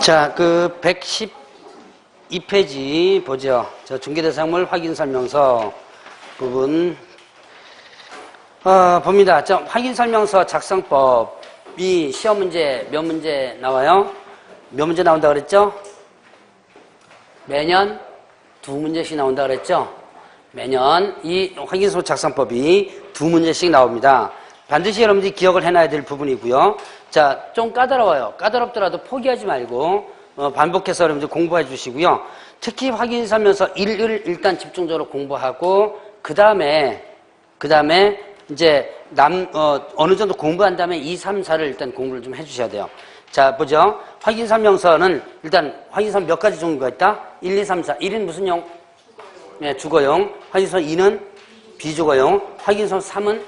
자, 그 112페이지 보죠. 저 중개대상물 확인설명서 부분 봅니다. 저 확인설명서 작성법이 시험 문제 몇 문제 나와요? 몇 문제 나온다 그랬죠? 매년 2문제씩 나온다 그랬죠? 매년 이 확인설명서 작성법이 2문제씩 나옵니다. 반드시 여러분들이 기억을 해놔야 될 부분이고요. 자, 좀 까다로워요. 까다롭더라도 포기하지 말고 반복해서 여러분들 공부해 주시고요. 특히 확인설명서 1을 일단 집중적으로 공부하고 그 다음에 이제 어느 정도 공부한 다음에 2, 3, 4를 일단 공부를 좀 해주셔야 돼요. 자, 보죠. 확인설명서는 일단 확인설명 몇 가지 종류가 있다? 1, 2, 3, 4. 1은 무슨 용? 네, 주거용. 확인설명 2는 비주거용. 확인설명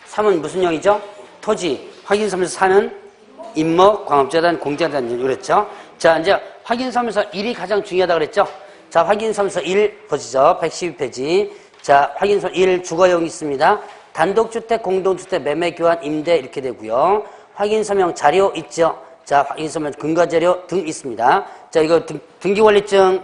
3은 무슨 용이죠? 토지. 확인설명서 4는 임목, 광업재단, 공제단 그랬죠. 자, 이제 확인설명서 1이 가장 중요하다 그랬죠. 자, 확인설명서 1 보시죠. 112페이지. 자, 확인설명서 1 주거용 있습니다. 단독주택, 공동주택, 매매교환, 임대 이렇게 되고요. 확인설명 자료 있죠. 자, 확인설명 근거자료 등 있습니다. 자, 이거 등기권리증,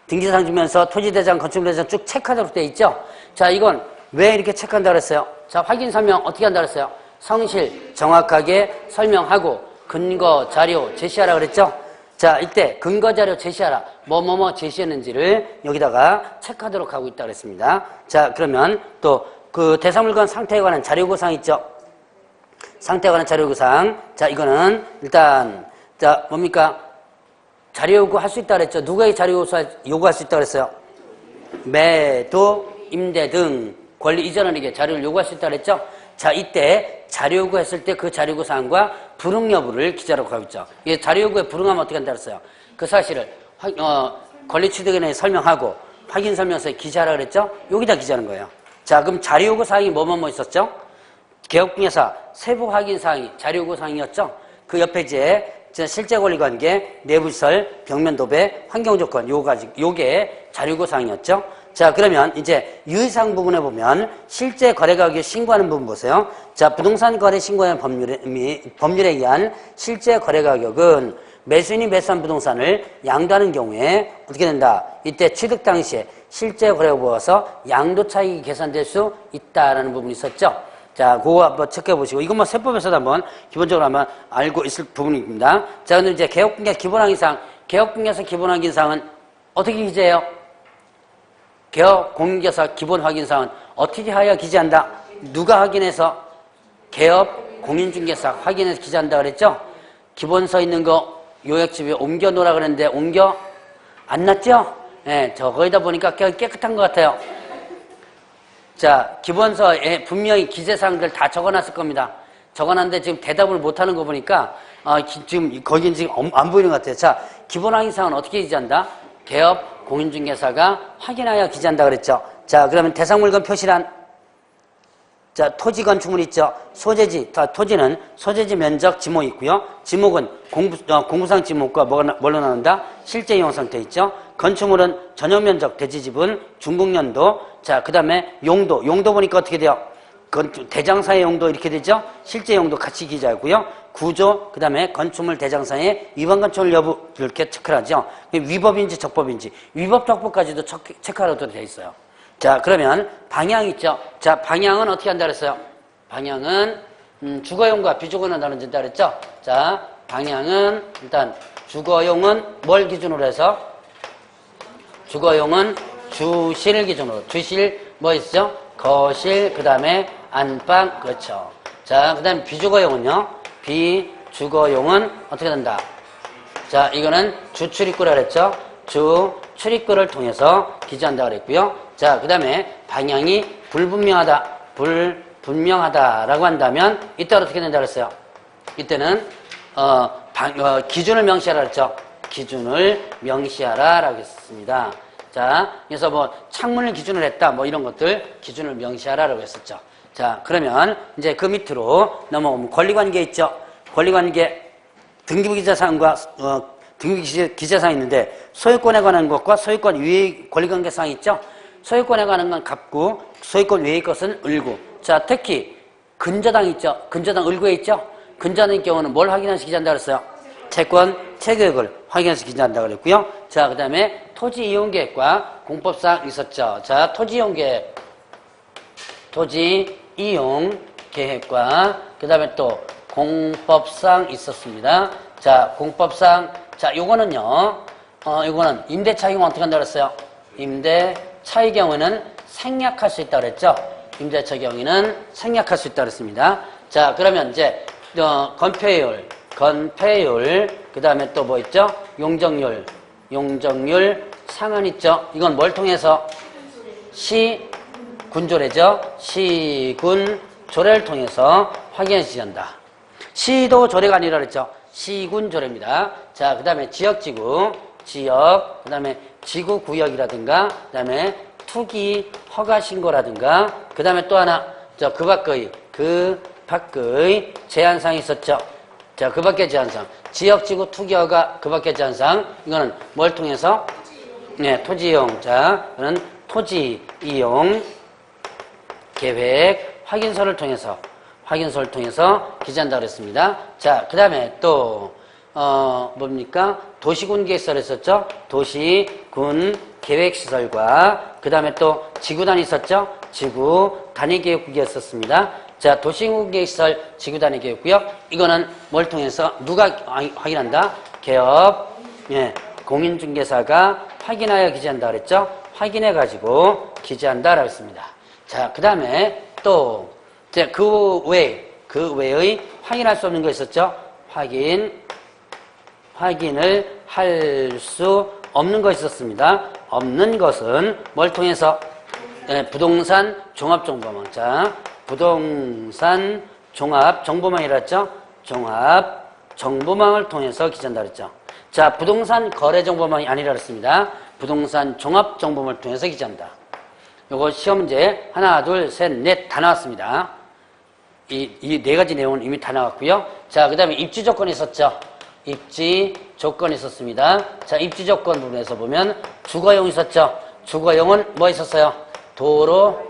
등기사상 주면서 토지대장, 건축대장 쭉 체크하도록 되어 있죠. 자, 이건 왜 이렇게 체크한다 그랬어요? 자, 확인설명 어떻게 한다 그랬어요? 성실, 정확하게 설명하고 근거, 자료 제시하라 그랬죠? 자, 이때 근거, 자료 제시하라. 뭐뭐뭐 제시했는지를 여기다가 체크하도록 하고 있다 그랬습니다. 자, 그러면 또 그 대상물건 상태에 관한 자료요구사항 있죠? 상태에 관한 자료요구사항. 자, 이거는 일단 자, 뭡니까? 자료요구 할 수 있다 그랬죠? 누가 이 자료요구할 수 있다 그랬어요? 매도, 임대 등 권리 이전원에게 자료를 요구할 수 있다 그랬죠? 자, 이때 자료 요구했을 때 그 자료 요구 사항과 불응 여부를 기재하라고 하고 있죠. 이 자료 요구에 불응하면 어떻게 한다 그랬어요? 그 사실을 권리 취득인에 설명하고 확인 설명서에 기재하라 그랬죠? 여기다 기재하는 거예요. 자, 그럼 자료 요구 사항이 뭐뭐 있었죠? 개업공개사 세부 확인 사항이 자료 요구 사항이었죠? 그 옆에 이제 실제 권리 관계, 내부시설, 벽면 도배, 환경 조건 요게 자료 요구 사항이었죠? 자, 그러면 이제 유의사항 부분에 보면 실제 거래 가격을 신고하는 부분 보세요. 자, 부동산 거래 신고의 법률에 의한 실제 거래 가격은 매수인이 매수한 부동산을 양도하는 경우에 어떻게 된다? 이때 취득 당시에 실제 거래가 보아서 양도 차익이 계산될 수 있다라는 부분이 있었죠. 자, 그거 한번 체크해 보시고 이건 뭐 세법에서도 한번 기본적으로 한번 알고 있을 부분입니다. 자, 근데 이제 개업공개 기본항의사항, 개업공개에서 기본항의사항은 어떻게 기재해요? 개업 공개사 기본 확인사항은 어떻게 하여 기재한다? 누가 확인해서? 개업 공인중개사 확인해서 기재한다 그랬죠? 기본서 있는 거 요약집에 옮겨 놓으라 그랬는데 옮겨 안 놨죠? 네, 저 거기다 보니까 깨끗한 것 같아요. 자, 기본서에 분명히 기재사항들 다 적어놨을 겁니다. 적어놨는데 지금 대답을 못하는 거 보니까 지금 거긴 지금 안 보이는 것 같아요. 자, 기본 확인사항은 어떻게 기재한다? 개업 공인중개사가 확인하여 기재한다 그랬죠. 자, 그러면 대상물건 표시란 자, 토지 건축물 있죠. 소재지, 토지는 소재지 면적 지목 있고요. 지목은 공부상 지목과 뭘로 나눈다? 실제 이용 상태 있죠. 건축물은 전용 면적, 대지 지분, 준공연도. 자, 그 다음에 용도 보니까 어떻게 돼요? 대장사의 용도 이렇게 되죠. 실제 용도 같이 기재하고요. 구조, 그 다음에 건축물 대장사의 위반 건축물 여부 이렇게 체크를 하죠. 위법인지 적법인지 위법 적법까지도 체크하라고 되어 있어요. 자, 그러면 방향 있죠. 자, 방향은 어떻게 한다 그랬어요? 방향은 주거용과 비주거용은 나눠진다 그랬죠. 자, 방향은 일단 주거용은 뭘 기준으로 해서? 주거용은 주실 기준으로. 주실 뭐 있죠? 거실, 그 다음에 안방, 그렇죠. 자, 그 다음에 비주거용은요? 비주거용은 어떻게 된다? 자, 이거는 주출입구라 그랬죠? 주출입구를 통해서 기재한다 그랬고요. 자, 그 다음에 방향이 불분명하다라고 한다면 이때 어떻게 된다 그랬어요? 이때는 기준을 명시하라 그랬죠? 기준을 명시하라라고 했습니다. 자, 그래서 뭐 창문을 기준으로 했다 뭐 이런 것들 기준을 명시하라라고 했었죠. 자, 그러면 이제 그 밑으로 넘어오면 권리관계 있죠? 권리관계 등기부기재사항과 등기부기재사항이 있는데 소유권에 관한 것과 소유권 외의 권리관계사항이 있죠? 소유권에 관한 건 갑구, 소유권 외의 것은 을구. 자, 특히 근저당 있죠? 근저당 을구에 있죠? 근저당의 경우는 뭘 확인해서 기재한다 그랬어요? 채권, 체계획을 확인해서 기재한다고 그랬고요. 자, 그 다음에 토지 이용 계획과 공법상 있었죠. 자, 토지 이용 계획, 토지 이용 계획과 그 다음에 또 공법상 있었습니다. 자, 공법상, 자, 요거는요, 요거는 임대차의 경우 어떻게 한다고 그랬어요? 임대차의 경우에는 생략할 수 있다고 그랬죠? 임대차의 경우에는 생략할 수 있다고 그랬습니다. 자, 그러면 이제, 건폐율, 그 다음에 또 뭐 있죠? 용적률 상한 있죠? 이건 뭘 통해서? 시군조례죠? 시군조례를 통해서 확인해 주신다. 시도 조례가 아니라 그랬죠? 시군조례입니다. 자, 그 다음에 지역지구, 그 다음에 지구구역이라든가, 그 다음에 투기 허가신고라든가, 그 다음에 또 하나, 그 밖의 제한사항이 있었죠? 자, 그 밖의 제한사항. 지역지구 투기허가 그 밖의 제한사항. 이거는 뭘 통해서? 네, 토지이용. 자, 이거는 토지이용 계획 확인서를 통해서 기재한다고 그랬습니다. 자, 그 다음에 또, 뭡니까? 도시군 계획서를 했었죠? 도시군 계획시설과, 그 다음에 또 지구단위 있었죠? 지구 단위 계획구역이었습니다. 자, 도시군 계획시설 지구 단위 계획구역. 이거는 뭘 통해서 누가 확인한다? 개업, 예, 공인중개사가 확인하여 기재한다 그랬죠? 확인해가지고 기재한다라고 했습니다. 자, 그 다음에 또, 이제 그 외의 확인할 수 없는 거 있었죠? 확인을 할 수 없는 것이 있었습니다. 없는 것은 뭘 통해서? 네, 부동산 종합정보망. 자, 부동산 종합정보망이랬죠? 종합정보망을 통해서 기재한다 그랬죠? 자, 부동산 거래정보망이 아니라 그랬습니다. 부동산 종합정보망을 통해서 기재한다. 요거 시험 문제 하나, 둘, 셋, 넷 다 나왔습니다. 이 네 가지 내용은 이미 다 나왔고요. 자, 그 다음에 입지 조건이 있었죠? 입지 조건이 있었습니다. 자, 입지 조건 부분에서 보면 주거용 있었죠? 주거용은 뭐 있었어요? 도로,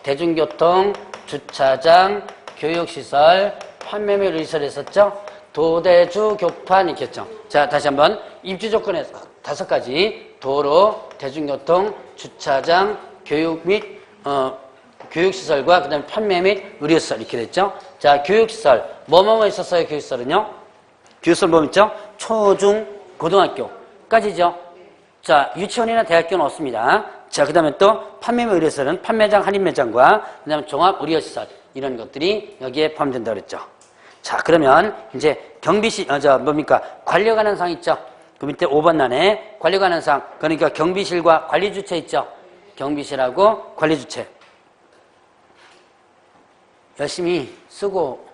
대중교통, 주차장, 교육시설, 판매물 시설 있었죠? 도대주, 교판 있겠죠? 자, 다시 한번 입지 조건에서 5가지 도로, 대중교통, 주차장, 교육 및 교육시설과 그 다음에 판매 및 의료시설 이렇게 됐죠? 자, 교육시설 뭐뭐 있었어요? 교육시설은요? 교육시설 뭐 있죠? 초, 중, 고등학교까지죠? 자, 유치원이나 대학교는 없습니다. 자, 그 다음에 또 판매 및 의료시설은 판매장, 할인매장과 그 다음에 종합의료시설 이런 것들이 여기에 포함된다고 그랬죠? 자, 그러면 이제 경비실, 뭡니까? 관리에 관한 사항 있죠? 그 밑에 5번 난에 관리에 관한 사항, 그러니까 경비실과 관리주체 있죠? 경비실하고 관리주체. 열심히 쓰고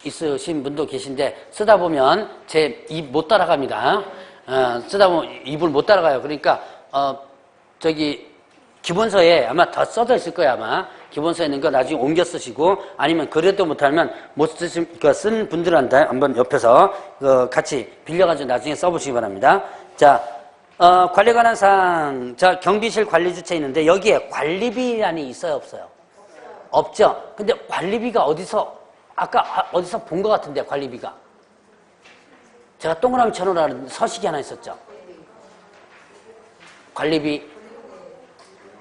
있으신 분도 계신데 쓰다 보면 제 입 못 따라갑니다. 쓰다 보면 입을 못 따라가요. 그러니까 기본서에 아마 더 써져 있을 거예요. 아마 기본서에 있는 거 나중에 옮겨 쓰시고 아니면 그래도 못하면 못 쓰신 쓴 분들한테 한번 옆에서 같이 빌려가지고 나중에 써보시기 바랍니다. 자, 관리에 관한 사항. 자, 경비실 관리주체 있는데 여기에 관리비란이 있어요, 없어요? 없죠. 근데 관리비가 아까 어디서 본 것 같은데, 관리비가. 제가 동그라미 쳐놓으라는 서식이 하나 있었죠. 관리비,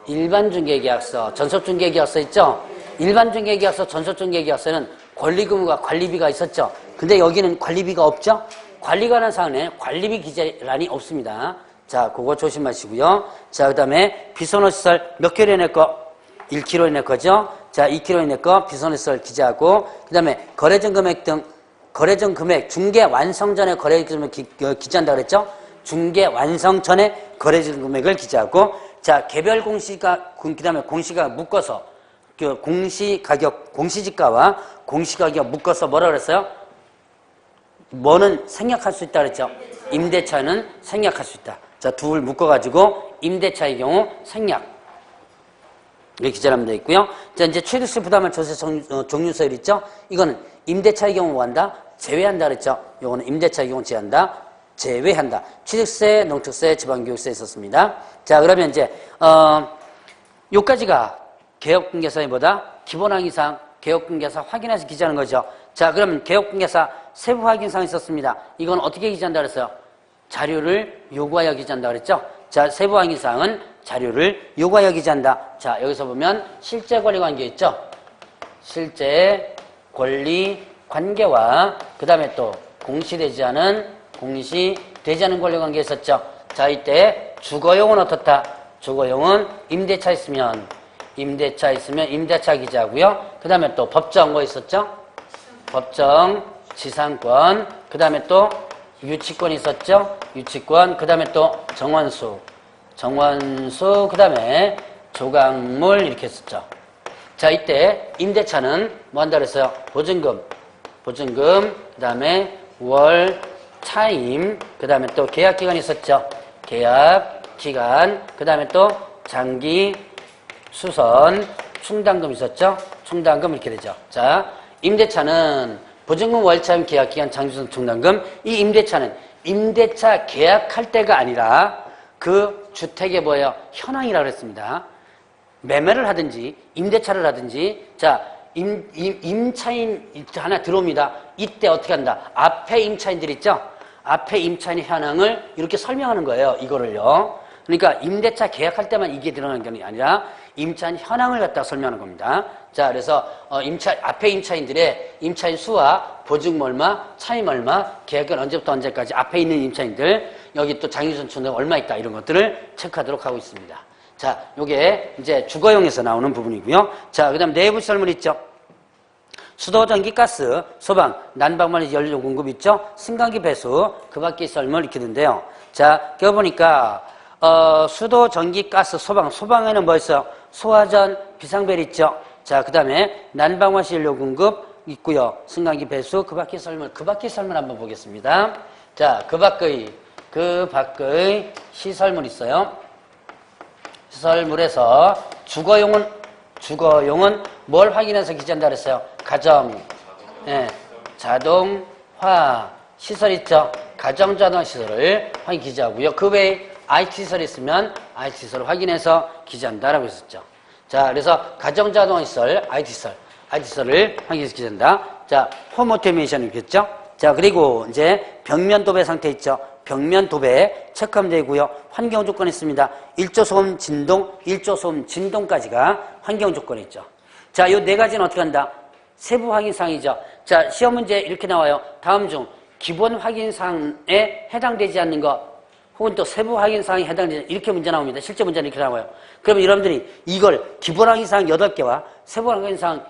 일반중개계약서, 전섭중개계약서 있죠? 일반중개계약서, 전섭중개계약서는 권리금과 관리비가 있었죠. 근데 여기는 관리비가 없죠? 관리 관한 사항에 관리비 기재란이 없습니다. 자, 그거 조심하시고요. 자, 그 다음에 비선호시설 몇 킬로에 낼 거? 1kg에 낼 거죠? 자, 2kg에 낼 거 비선호시설 기재하고, 그 다음에 거래전 금액 등, 거래전 금액, 중개 완성 전에 거래전 금액 기재한다고 그랬죠? 중개 완성 전에 거래전 금액을 기재하고, 자, 개별 공시가, 그 다음에 공시가 묶어서, 공시가격, 공시지가와 공시가격 묶어서 뭐라 그랬어요? 뭐는 생략할 수 있다 그랬죠? 임대차는 생략할 수 있다. 자, 둘 묶어가지고, 임대차의 경우 생략. 이렇게 기재하면 되어 있고요. 자, 이제 취득세 부담할 조세 종류서열 있죠? 이거는 임대차의 경우 뭐 한다? 제외한다 그랬죠? 요거는 임대차의 경우 제외한다. 취득세, 농축세, 지방교육세 있었습니다. 자, 그러면 이제, 요까지가 개업공개사의 뭐다? 기본항의사항, 개업공개사 확인해서 기재하는 거죠. 자, 그러면 개업공개사 세부 확인사항이 있었습니다. 이건 어떻게 기재한다 그랬어요? 자료를 요구하여 기재한다 그랬죠? 자, 세부 확인사항은 자료를 요구하여 기재한다. 자, 여기서 보면 실제 권리 관계 있죠? 실제 권리 관계와 그 다음에 또 공시되지 않은 권리 관계 있었죠? 자, 이때 주거용은 어떻다? 주거용은 임대차 있으면 임대차 기재하고요. 그 다음에 또 법정 뭐 있었죠? 법정, 지상권, 그 다음에 또 유치권 있었죠? 유치권, 그 다음에 또 정원수, 그 다음에 조각물 이렇게 했었죠. 자, 이때 임대차는 뭐 한다 그랬어요? 보증금, 그 다음에 월, 차임, 그 다음에 또 계약기간 있었죠? 계약기간, 그 다음에 또 장기, 수선, 충당금 있었죠? 충당금 이렇게 되죠. 자, 임대차는 보증금, 월차임, 계약기간, 장기수선, 충당금. 이 임대차는 임대차 계약할 때가 아니라 그 주택의 뭐예요? 현황이라고 그랬습니다. 매매를 하든지 임대차를 하든지 자, 임차인 하나 들어옵니다. 이때 어떻게 한다? 앞에 임차인들 있죠? 앞에 임차인의 현황을 이렇게 설명하는 거예요. 이거를요. 그러니까 임대차 계약할 때만 이게 드러나는 게 아니라 임차인 현황을 갖다가 설명하는 겁니다. 자, 그래서 앞에 임차인들의 임차인 수와 보증금 얼마, 차임 얼마, 계약은 언제부터 언제까지 앞에 있는 임차인들 여기 또 장기순천은 얼마 있다 이런 것들을 체크하도록 하고 있습니다. 자, 요게 이제 주거용에서 나오는 부분이고요. 자, 그다음 내부 시설물 있죠. 수도, 전기, 가스, 소방, 난방만 연료 공급 있죠. 승강기, 배수, 그 밖의 시설물 이렇게 되는데요. 자, 여기 보니까 수도, 전기, 가스, 소방에는 뭐 있어요? 소화전, 비상벨 있죠. 자, 그 다음에 난방화시 연료 공급 있고요. 승강기, 배수, 그 밖의 시설물 한번 보겠습니다. 자, 그 밖의 시설물 있어요. 시설물에서 주거용은 뭘 확인해서 기재한다 그랬어요? 가정, 자동화 시설 있죠? 가정자동화 시설을 확인 기재하고요. 그 외에 IT 시설이 있으면 IT 시설을 확인해서 기재한다라고 했었죠. 자, 그래서 가정자동화 시설, IT 시설을 확인해서 기재한다. 자, 홈 오토메이션 있겠죠? 자, 그리고 이제 벽면 도배 상태 있죠? 벽면 도배 체크하면 되고요. 환경 조건이 있습니다. 1조 소음 진동까지가 환경 조건이 있죠. 자, 이 네 가지는 어떻게 한다? 세부 확인 사항이죠. 자, 시험 문제 이렇게 나와요. 다음 중 기본 확인 사항에 해당되지 않는 것 혹은 또 세부 확인 사항에 해당되지 않는 이렇게 문제 나옵니다. 실제 문제는 이렇게 나와요. 그러면 여러분들이 이걸 기본 확인 사항 8개와 세부 확인 사항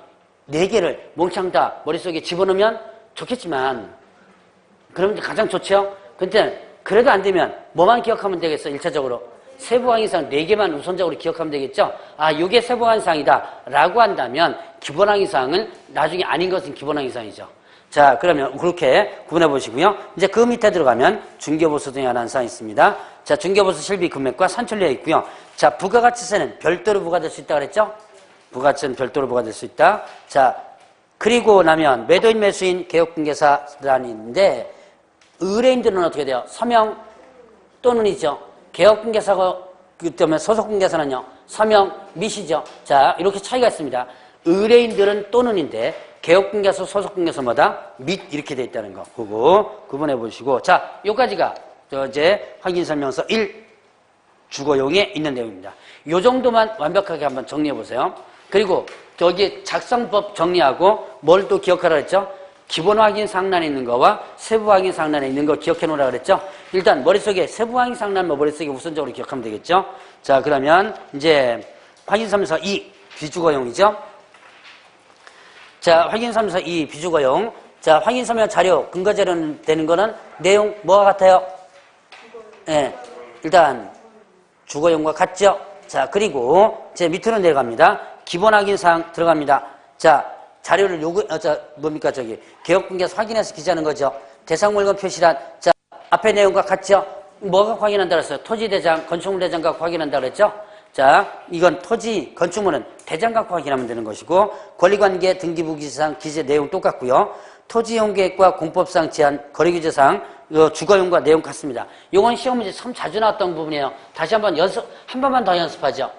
4개를 몽창 다 머릿속에 집어넣으면 좋겠지만 그러면 가장 좋죠. 근데 그래도 안 되면 뭐만 기억하면 되겠어? 1차적으로 세부 확인 사항 4개만 우선적으로 기억하면 되겠죠. 아, 이게 세부 확인 사항이다 라고 한다면 기본 확인 사항은 나중에 아닌 것은 기본 확인 사항이죠. 자, 그러면 그렇게 구분해 보시고요. 이제 그 밑에 들어가면 중개보수 등에 관한 사항이 있습니다. 자, 중개보수 실비 금액과 산출되어 있고요. 자, 부가가치세는 별도로 부과될 수 있다 그랬죠? 부가가치세는 별도로 부과될 수 있다. 자, 그리고 나면 매도인 매수인 개업공개사단이 있는데 의뢰인들은 어떻게 돼요? 서명 또는이죠. 개업공개사고 그 때문에 소속공개사는요. 서명 및이죠. 자, 이렇게 차이가 있습니다. 의뢰인들은 또는인데 개업공개사, 소속공개사마다 및 이렇게 돼 있다는 거. 그거 구분해 보시고 자, 요까지가 이제 확인설명서 1 주거용에 있는 내용입니다. 요 정도만 완벽하게 한번 정리해 보세요. 그리고 저기 작성법 정리하고 뭘 또 기억하라 그랬죠? 기본 확인 상란에 있는 거와 세부 확인 상란에 있는 거 기억해 놓으라 그랬죠? 일단 머릿속에 세부 확인 상란 머릿속에 우선적으로 기억하면 되겠죠? 자, 그러면 이제 확인설명서 2 비주거용이죠? 자, 확인설명서 2 비주거용. 자, 확인설명 자료, 근거자료 되는 거는 내용 뭐가 같아요? 예, 일단 주거용과 같죠? 자, 그리고 제 밑으로 내려갑니다. 기본 확인사항 들어갑니다. 자, 자료를 뭡니까, 개업공개에서 확인해서 기재하는 거죠. 대상물건 표시란, 자, 앞에 내용과 같죠? 뭐가 확인한다 그랬어요? 토지대장, 건축물 대장 갖고 확인한다 그랬죠? 자, 이건 토지, 건축물은 대장 갖고 확인하면 되는 것이고, 권리관계, 등기부기재상, 기재 내용 똑같고요. 토지이용계획과 공법상 제한, 거리규제상, 주거용과 내용 같습니다. 요건 시험 문제 참 자주 나왔던 부분이에요. 다시 한번 한 번만 더 연습하죠.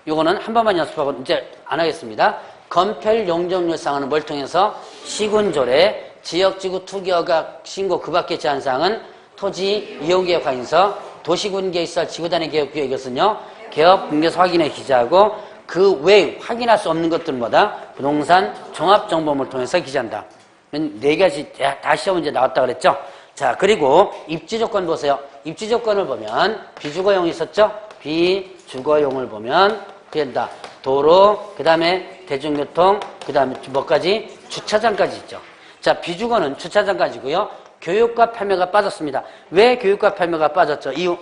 요거는 한 번만 연습하고 이제 안 하겠습니다. 건폐율 용적률상은 뭘 통해서 시군조례, 지역지구 투기허가 신고 그 밖의 제한사항은 토지 이용계획 확인서, 도시군계시설 지구단위 계획구역 이것은요 개업 분계서 확인에 기재하고 그 외 확인할 수 없는 것들마다 부동산 종합정보물을 통해서 기재한다. 네 가지 다 시험 문제 나왔다 그랬죠. 자, 그리고 입지조건 보세요. 입지조건을 보면 비주거용 있었죠. 비주거용을 보면 어떻게 된다. 도로, 그 다음에 대중교통, 그 다음에 뭐까지? 주차장까지 있죠. 자, 비주거는 주차장까지고요. 교육과 판매가 빠졌습니다. 왜 교육과 판매가 빠졌죠? 이유.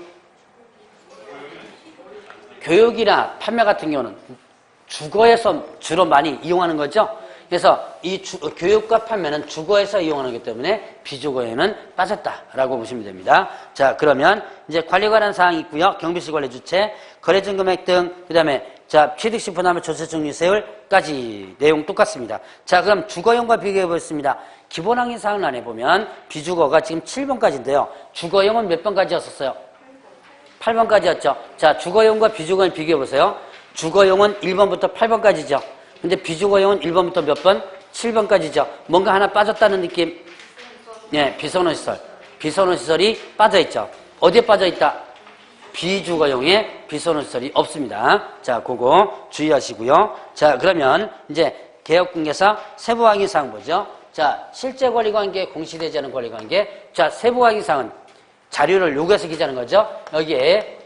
교육이나 판매 같은 경우는 주거에서 주로 많이 이용하는 거죠. 그래서 이 교육과 판매는 주거에서 이용하는 거기 때문에 비주거에는 빠졌다라고 보시면 됩니다. 자, 그러면 이제 관리 관한 사항이 있고요. 경비실 관리 주체, 거래증 금액 등, 그 다음에 자, 취득시 분할물 조세 종류 세율까지 내용 똑같습니다. 자, 그럼 주거용과 비교해 보겠습니다. 기본 항의 사항란에 보면 비주거가 지금 7번까지인데요. 주거용은 몇 번까지였었어요? 8번까지였죠. 자, 주거용과 비주거용 비교해 보세요. 주거용은 1번부터 8번까지죠. 근데 비주거용은 1번부터 몇 번? 7번까지죠. 뭔가 하나 빠졌다는 느낌? 네, 비선호시설. 비선호시설이 빠져있죠. 어디에 빠져있다? 비주거용에 비선호시설이 없습니다. 자, 그거 주의하시고요. 자, 그러면 이제 개업공개사 세부확인사항 보죠. 자, 실제 권리관계, 공시되지 않은 권리관계. 자, 세부확인사항은 자료를 요구해서 기재하는 거죠. 여기에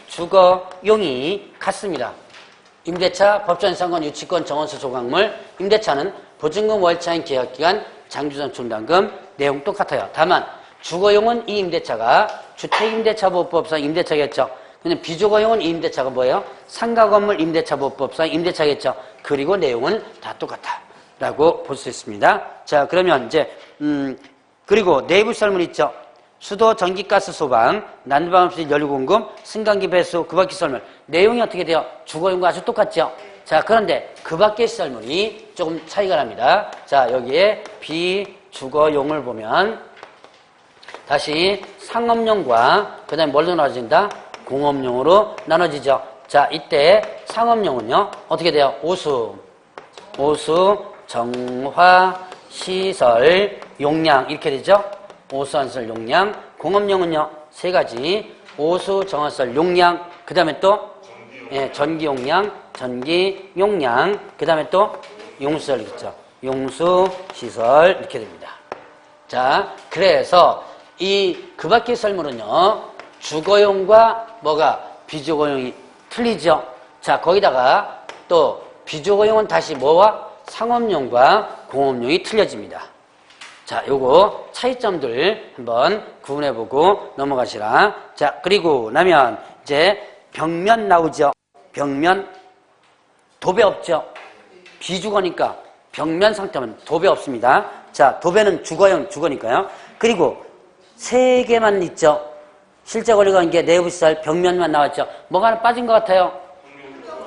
비주거용이 같습니다. 임대차, 법전상권, 유치권, 정원수 조각물, 임대차는 보증금, 월차인 계약기간, 장주전 충당금 내용 똑같아요. 다만 주거용은 이 임대차가 주택임대차보호법상 임대차겠죠. 근데 비주거용은 이 임대차가 뭐예요? 상가건물 임대차보호법상 임대차겠죠. 그리고 내용은 다 똑같다라고 볼 수 있습니다. 자, 그러면 이제 그리고 내부 설문 있죠. 수도, 전기, 가스, 소방, 난방 없이 연료 공급, 승강기 배수, 그 밖의 시설물. 내용이 어떻게 돼요? 주거용과 아주 똑같죠? 자, 그런데 그 밖의 시설물이 조금 차이가 납니다. 자, 여기에 비주거용을 보면 다시 상업용과 그 다음에 뭘로 나눠진다? 공업용으로 나눠지죠. 자, 이때 상업용은요, 어떻게 돼요? 오수, 정화, 시설, 용량, 이렇게 되죠? 오수시설 용량, 공업용은요 세 가지. 오수, 정화시설 용량, 그 다음에 또 전기 용량, 그 다음에 또 용수시설 있죠. 용수시설 이렇게 됩니다. 자, 그래서 이 그 밖의 설물은요 주거용과 뭐가 비주거용이 틀리죠. 자, 거기다가 또 비주거용은 다시 뭐와 상업용과 공업용이 틀려집니다. 자, 요거 차이점들 한번 구분해보고 넘어가시라. 자, 그리고 나면 이제 벽면 나오죠. 벽면 도배 없죠. 비주거니까 벽면 상태면 도배 없습니다. 자, 도배는 주거니까요. 그리고 세 개만 있죠. 실제 권리관계, 내부시설, 벽면만 나왔죠. 뭐가 하나 빠진 것 같아요?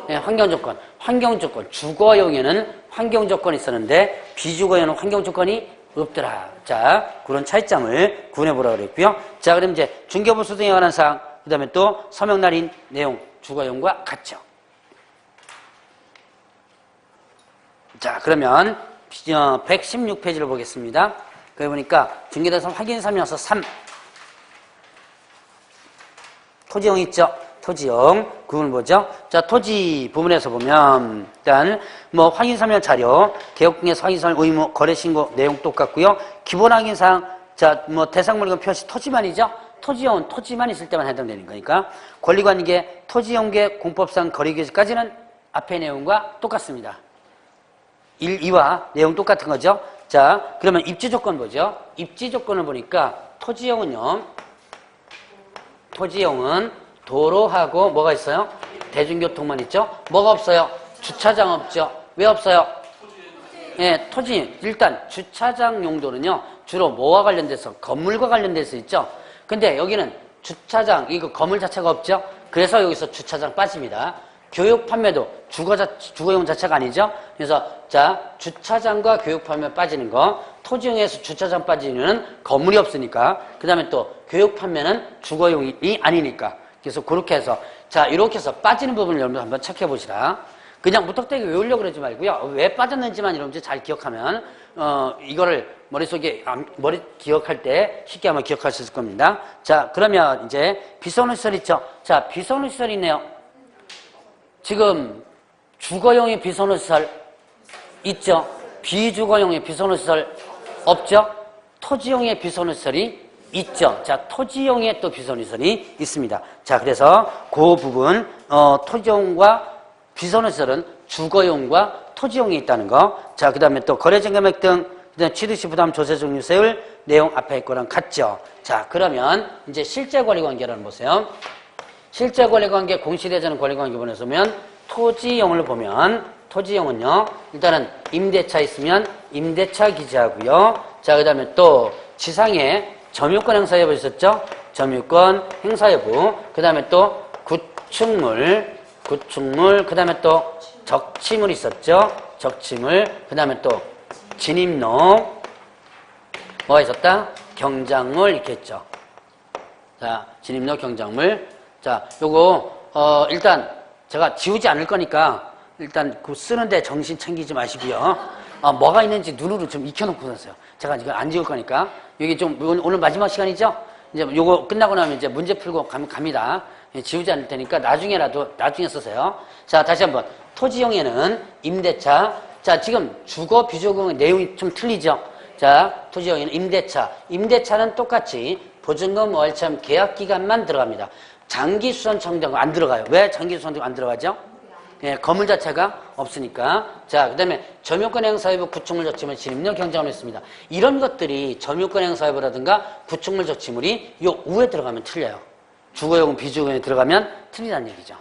네, 환경조건. 환경조건. 주거용에는 환경조건이 있었는데 비주거용에는 환경조건이 없더라. 자, 그런 차이점을 구분해보라고 그랬고요. 자, 그럼 이제 중개보수 등에 관한 사항, 그 다음에 또 서명날인 내용, 주거용과 같죠. 자, 그러면 116페이지를 보겠습니다. 거기 보니까 중개대상 확인사명서 3. 토지용 있죠? 토지용 구분을 보죠. 자, 토지 부분에서 보면 일단 뭐 확인사명 자료, 개업공개서 확인사명 의무, 거래신고 내용 똑같고요. 기본 확인사항, 자, 뭐 대상물건 표시 토지만이죠. 토지용은 토지만 있을 때만 해당되는 거니까 권리관계, 토지용계, 공법상 거래규칙까지는 앞의 내용과 똑같습니다. 1, 2와 내용 똑같은 거죠. 자, 그러면 입지조건 보죠. 입지조건을 보니까 토지용은 도로하고 뭐가 있어요? 대중교통만 있죠? 뭐가 없어요? 주차장 없죠? 왜 없어요? 예, 토지. 일단 주차장 용도는요, 주로 뭐와 관련돼서? 건물과 관련돼서 있죠? 근데 여기는 주차장, 이거 건물 자체가 없죠? 그래서 여기서 주차장 빠집니다. 교육 판매도 주거용 자체가 아니죠? 그래서 자, 주차장과 교육 판매 빠지는 거, 토지용에서 주차장 빠지는 이유는 건물이 없으니까, 그 다음에 또 교육 판매는 주거용이 아니니까. 그래서 그렇게 해서 자, 이렇게 해서 빠지는 부분을 여러분 한번 체크해 보시라. 그냥 무턱대게 외우려고 그러지 말고요. 왜 빠졌는지만 여러분들 잘 기억하면 이거를 머릿속에 기억할 때 쉽게 한번 기억할 수 있을 겁니다. 자, 그러면 이제 비선호시설 있죠? 자, 비선호시설이 있네요. 지금 주거용의 비선호시설 있죠? 비주거용의 비선호시설 없죠? 토지용의 비선호시설이 있죠. 자, 토지용의 또 비선호시설이 있습니다. 자, 그래서 그 부분 토지용과 비선호시설은 주거용과 토지용이 있다는 거. 자, 그 다음에 또 거래증 금액 등 그다음 취득시 부담 조세 종류세율 내용 앞에 거랑 같죠. 자, 그러면 이제 실제 권리관계라는 보세요. 실제 권리관계 공시되자는 권리관계본에서 보면 토지용을 보면 토지용은요. 일단은 임대차 있으면 임대차 기재하고요. 자, 그 다음에 또 지상에 점유권 행사 여부 있었죠? 점유권 행사 여부. 그 다음에 또 구축물, 그 다음에 또 적치물 있었죠? 적치물. 그 다음에 또 진입로. 뭐가 있었다? 경작물 이렇게 했죠. 자, 진입로, 경작물. 자, 요거 일단 제가 지우지 않을 거니까 일단 그 쓰는데 정신 챙기지 마시고요. 뭐가 있는지 누르르 좀 익혀놓고 하세요. 제가 지금 안 지울 거니까. 여기 좀 오늘 마지막 시간이죠? 이제 요거 끝나고 나면 이제 문제 풀고 갑니다. 지우지 않을 테니까 나중에 쓰세요. 자, 다시 한번. 토지용에는 임대차. 자, 지금 주거 비주거의 내용이 좀 틀리죠? 자, 토지용에는 임대차. 임대차는 똑같이 보증금 월참 계약 기간만 들어갑니다. 장기 수선 청구가 안 들어가요. 왜 장기 수선 청구가 안 들어가죠? 예, 건물 자체가 없으니까. 자, 그 다음에 점유권 행사 여부 구축물 적치물 진입로 경작을 했습니다. 이런 것들이 점유권 행사 여부라든가 구축물 적치물이 요 우에 들어가면 틀려요. 주거용 비주거용에 들어가면 틀리다는 얘기죠.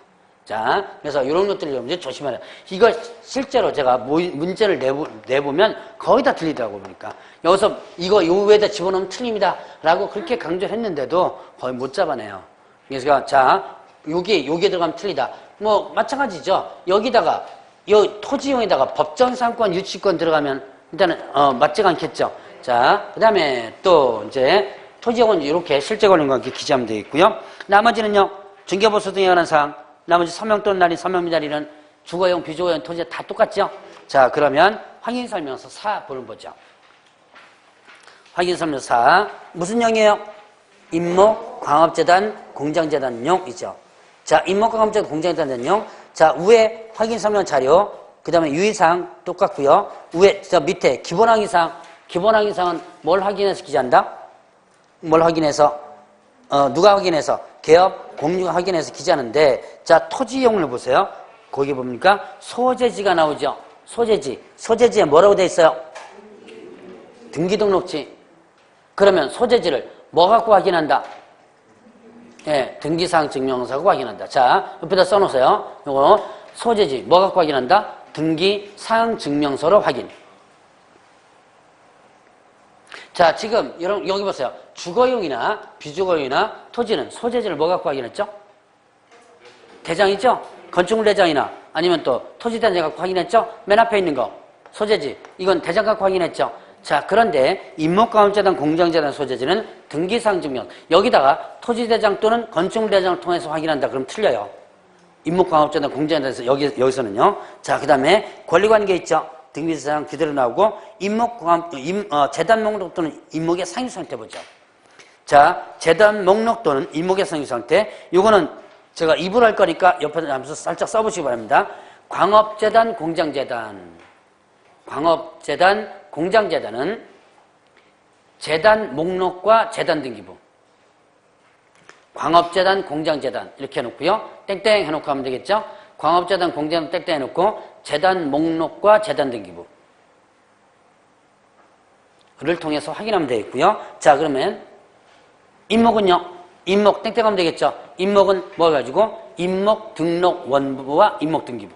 자, 그래서 이런 것들을 여러분들 조심하래요. 이걸 실제로 제가 문제를 내보면 거의 다 틀리더라고 보니까. 여기서 이거 요 위에다 집어넣으면 틀립니다. 라고 그렇게 강조를 했는데도 거의 못 잡아내요. 그래서 자, 요게 들어가면 틀리다. 뭐 마찬가지죠. 여기다가 요 토지용에다가 법정상권 유치권 들어가면 일단은 맞지가 않겠죠. 자, 그다음에 또 이제 토지용은 이렇게 실제 권리과 함께 기재하면 되겠고요. 나머지는요. 중개보수 등에 관한 사항. 나머지 서명 또는 날인 서명 미달이는 주거용 비주거용 토지 다 똑같죠. 자, 그러면 확인설명서 4 보죠. 확인설명서 4 무슨 용이에요? 임목, 광업재단, 공장재단용이죠. 자, 임목, 광업재단, 공장재단용. 자, 위에 확인설명 자료, 그 다음에 유의사항 똑같고요. 위에 저 밑에 기본항의사항. 기본항의사항은 뭘 확인해서 기재한다? 뭘 확인해서? 누가 확인해서? 개업, 공유가 확인해서 기재하는데, 자, 토지용을 보세요. 거기 뭡니까? 소재지가 나오죠. 소재지. 소재지에 뭐라고 돼 있어요? 등기등록지. 그러면 소재지를 뭐 갖고 확인한다? 예, 등기사항 증명서고 확인한다. 자, 옆에다 써놓으세요. 요거 소재지 뭐 갖고 확인한다? 등기사항 증명서로 확인. 자, 지금 여러분 여기 보세요. 주거용이나 비주거용이나 토지는 소재지를 뭐 갖고 확인했죠? 대장이죠? 건축물 대장이나 아니면 또 토지 대장 갖고 확인했죠? 맨 앞에 있는 거 소재지. 이건 대장 갖고 확인했죠? 자, 그런데 임목광업재단, 공장재단 소재지는 등기사항 증명. 여기다가 토지대장 또는 건축물대장을 통해서 확인한다. 그럼 틀려요. 임목광업재단, 공장재단에서 여기서는요. 자, 그 다음에 권리관계 있죠. 등기사항 그대로 나오고 재단 목록 또는 임목의 상유 상태 보죠. 자, 재단 목록 또는 임목의 상유 상태. 요거는 제가 입을 할 거니까 옆에 하면서 살짝 써보시기 바랍니다. 광업재단, 공장재단. 광업재단, 공장재단은 재단 목록과 재단 등기부. 광업재단, 공장재단 이렇게 해놓고요. 땡땡 해놓고 하면 되겠죠. 광업재단, 공장재단 땡땡 해놓고 재단 목록과 재단 등기부를 통해서 확인하면 되겠고요. 자, 그러면 임목은요. 임목 땡땡 하면 되겠죠. 임목은 뭐 가지고 임목 등록 원부와 임목 등기부.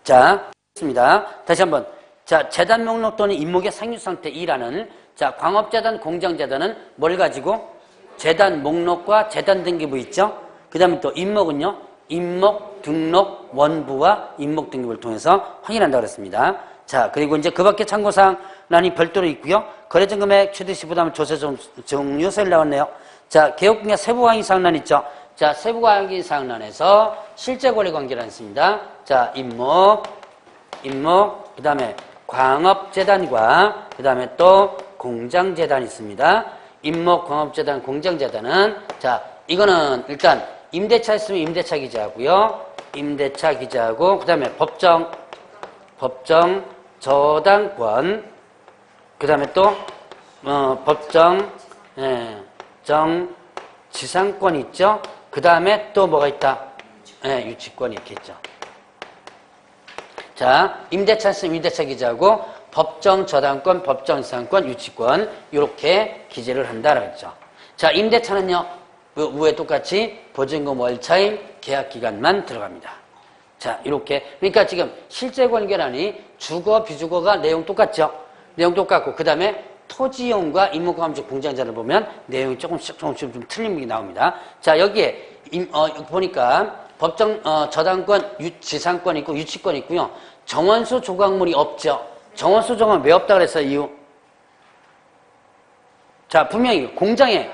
자, 있습니다. 다시 한번. 자, 재단 목록 또는 임목의 상유 상태 2라는 자, 광업재단, 공장재단은 뭘 가지고? 재단 목록과 재단 등기부 있죠? 그 다음에 또 임목은요? 임목 등록 원부와 임목 등기부를 통해서 확인한다고 그랬습니다. 자, 그리고 이제 그 밖에 참고사항란이 별도로 있고요. 거래증 금액, 취득시 부담, 조세 종류세를 나왔네요. 자, 개업금액 세부 항의사항란 있죠? 자, 세부관계사항란에서 실제 권리 관계를 씁니다. 자, 임목, 그 다음에 광업재단과 그 다음에 또 공장재단이 있습니다. 임목, 광업재단, 공장재단은 자, 이거는 일단 임대차 있으면 임대차 기재하고요. 임대차 기재하고 그 다음에 법정 저당권 그 다음에 또 법정 지상권 있죠. 그 다음에 또 뭐가 있다? 유치권 이렇게 있죠. 자, 임대차 있으면 임대차 기재하고 법정 저당권, 법정 지상권, 유치권 이렇게 기재를 한다라고 했죠. 자, 임대차는요. 위에 똑같이 보증금 월차임 계약 기간만 들어갑니다. 자, 이렇게 그러니까 지금 실제 관계라니 주거 비주거가 내용 똑같죠. 내용 똑같고 그 다음에 토지용과 임목감정 공장자를 보면 내용이 조금씩 좀 틀린 게 나옵니다. 자, 여기에 보니까 법정 저당권, 지상권 있고 유치권 있고요. 정원수 조각물이 없죠. 정원수 조각물 왜 없다 그랬어요? 이유. 자, 분명히 공장에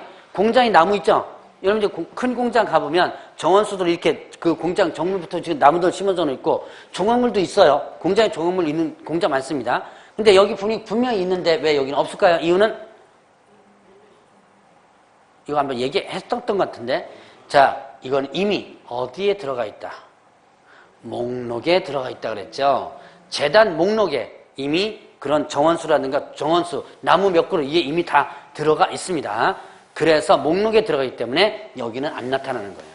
나무 있죠. 여러분들 큰 공장 가보면 정원수들 이렇게 그 공장 정물부터 지금 나무들 심어져 있고 조각물도 있어요. 공장에 조각물 있는 공장 많습니다. 근데 여기 분명히 있는데 왜 여기는 없을까요? 이유는 이거 한번 얘기했던 것 같은데 자, 이건 이미 어디에 들어가 있다? 목록에 들어가 있다 그랬죠. 재단 목록에 이미 그런 정원수라든가 정원수, 나무 몇 그루 이게 이미 다 들어가 있습니다. 그래서 목록에 들어가기 때문에 여기는 안 나타나는 거예요.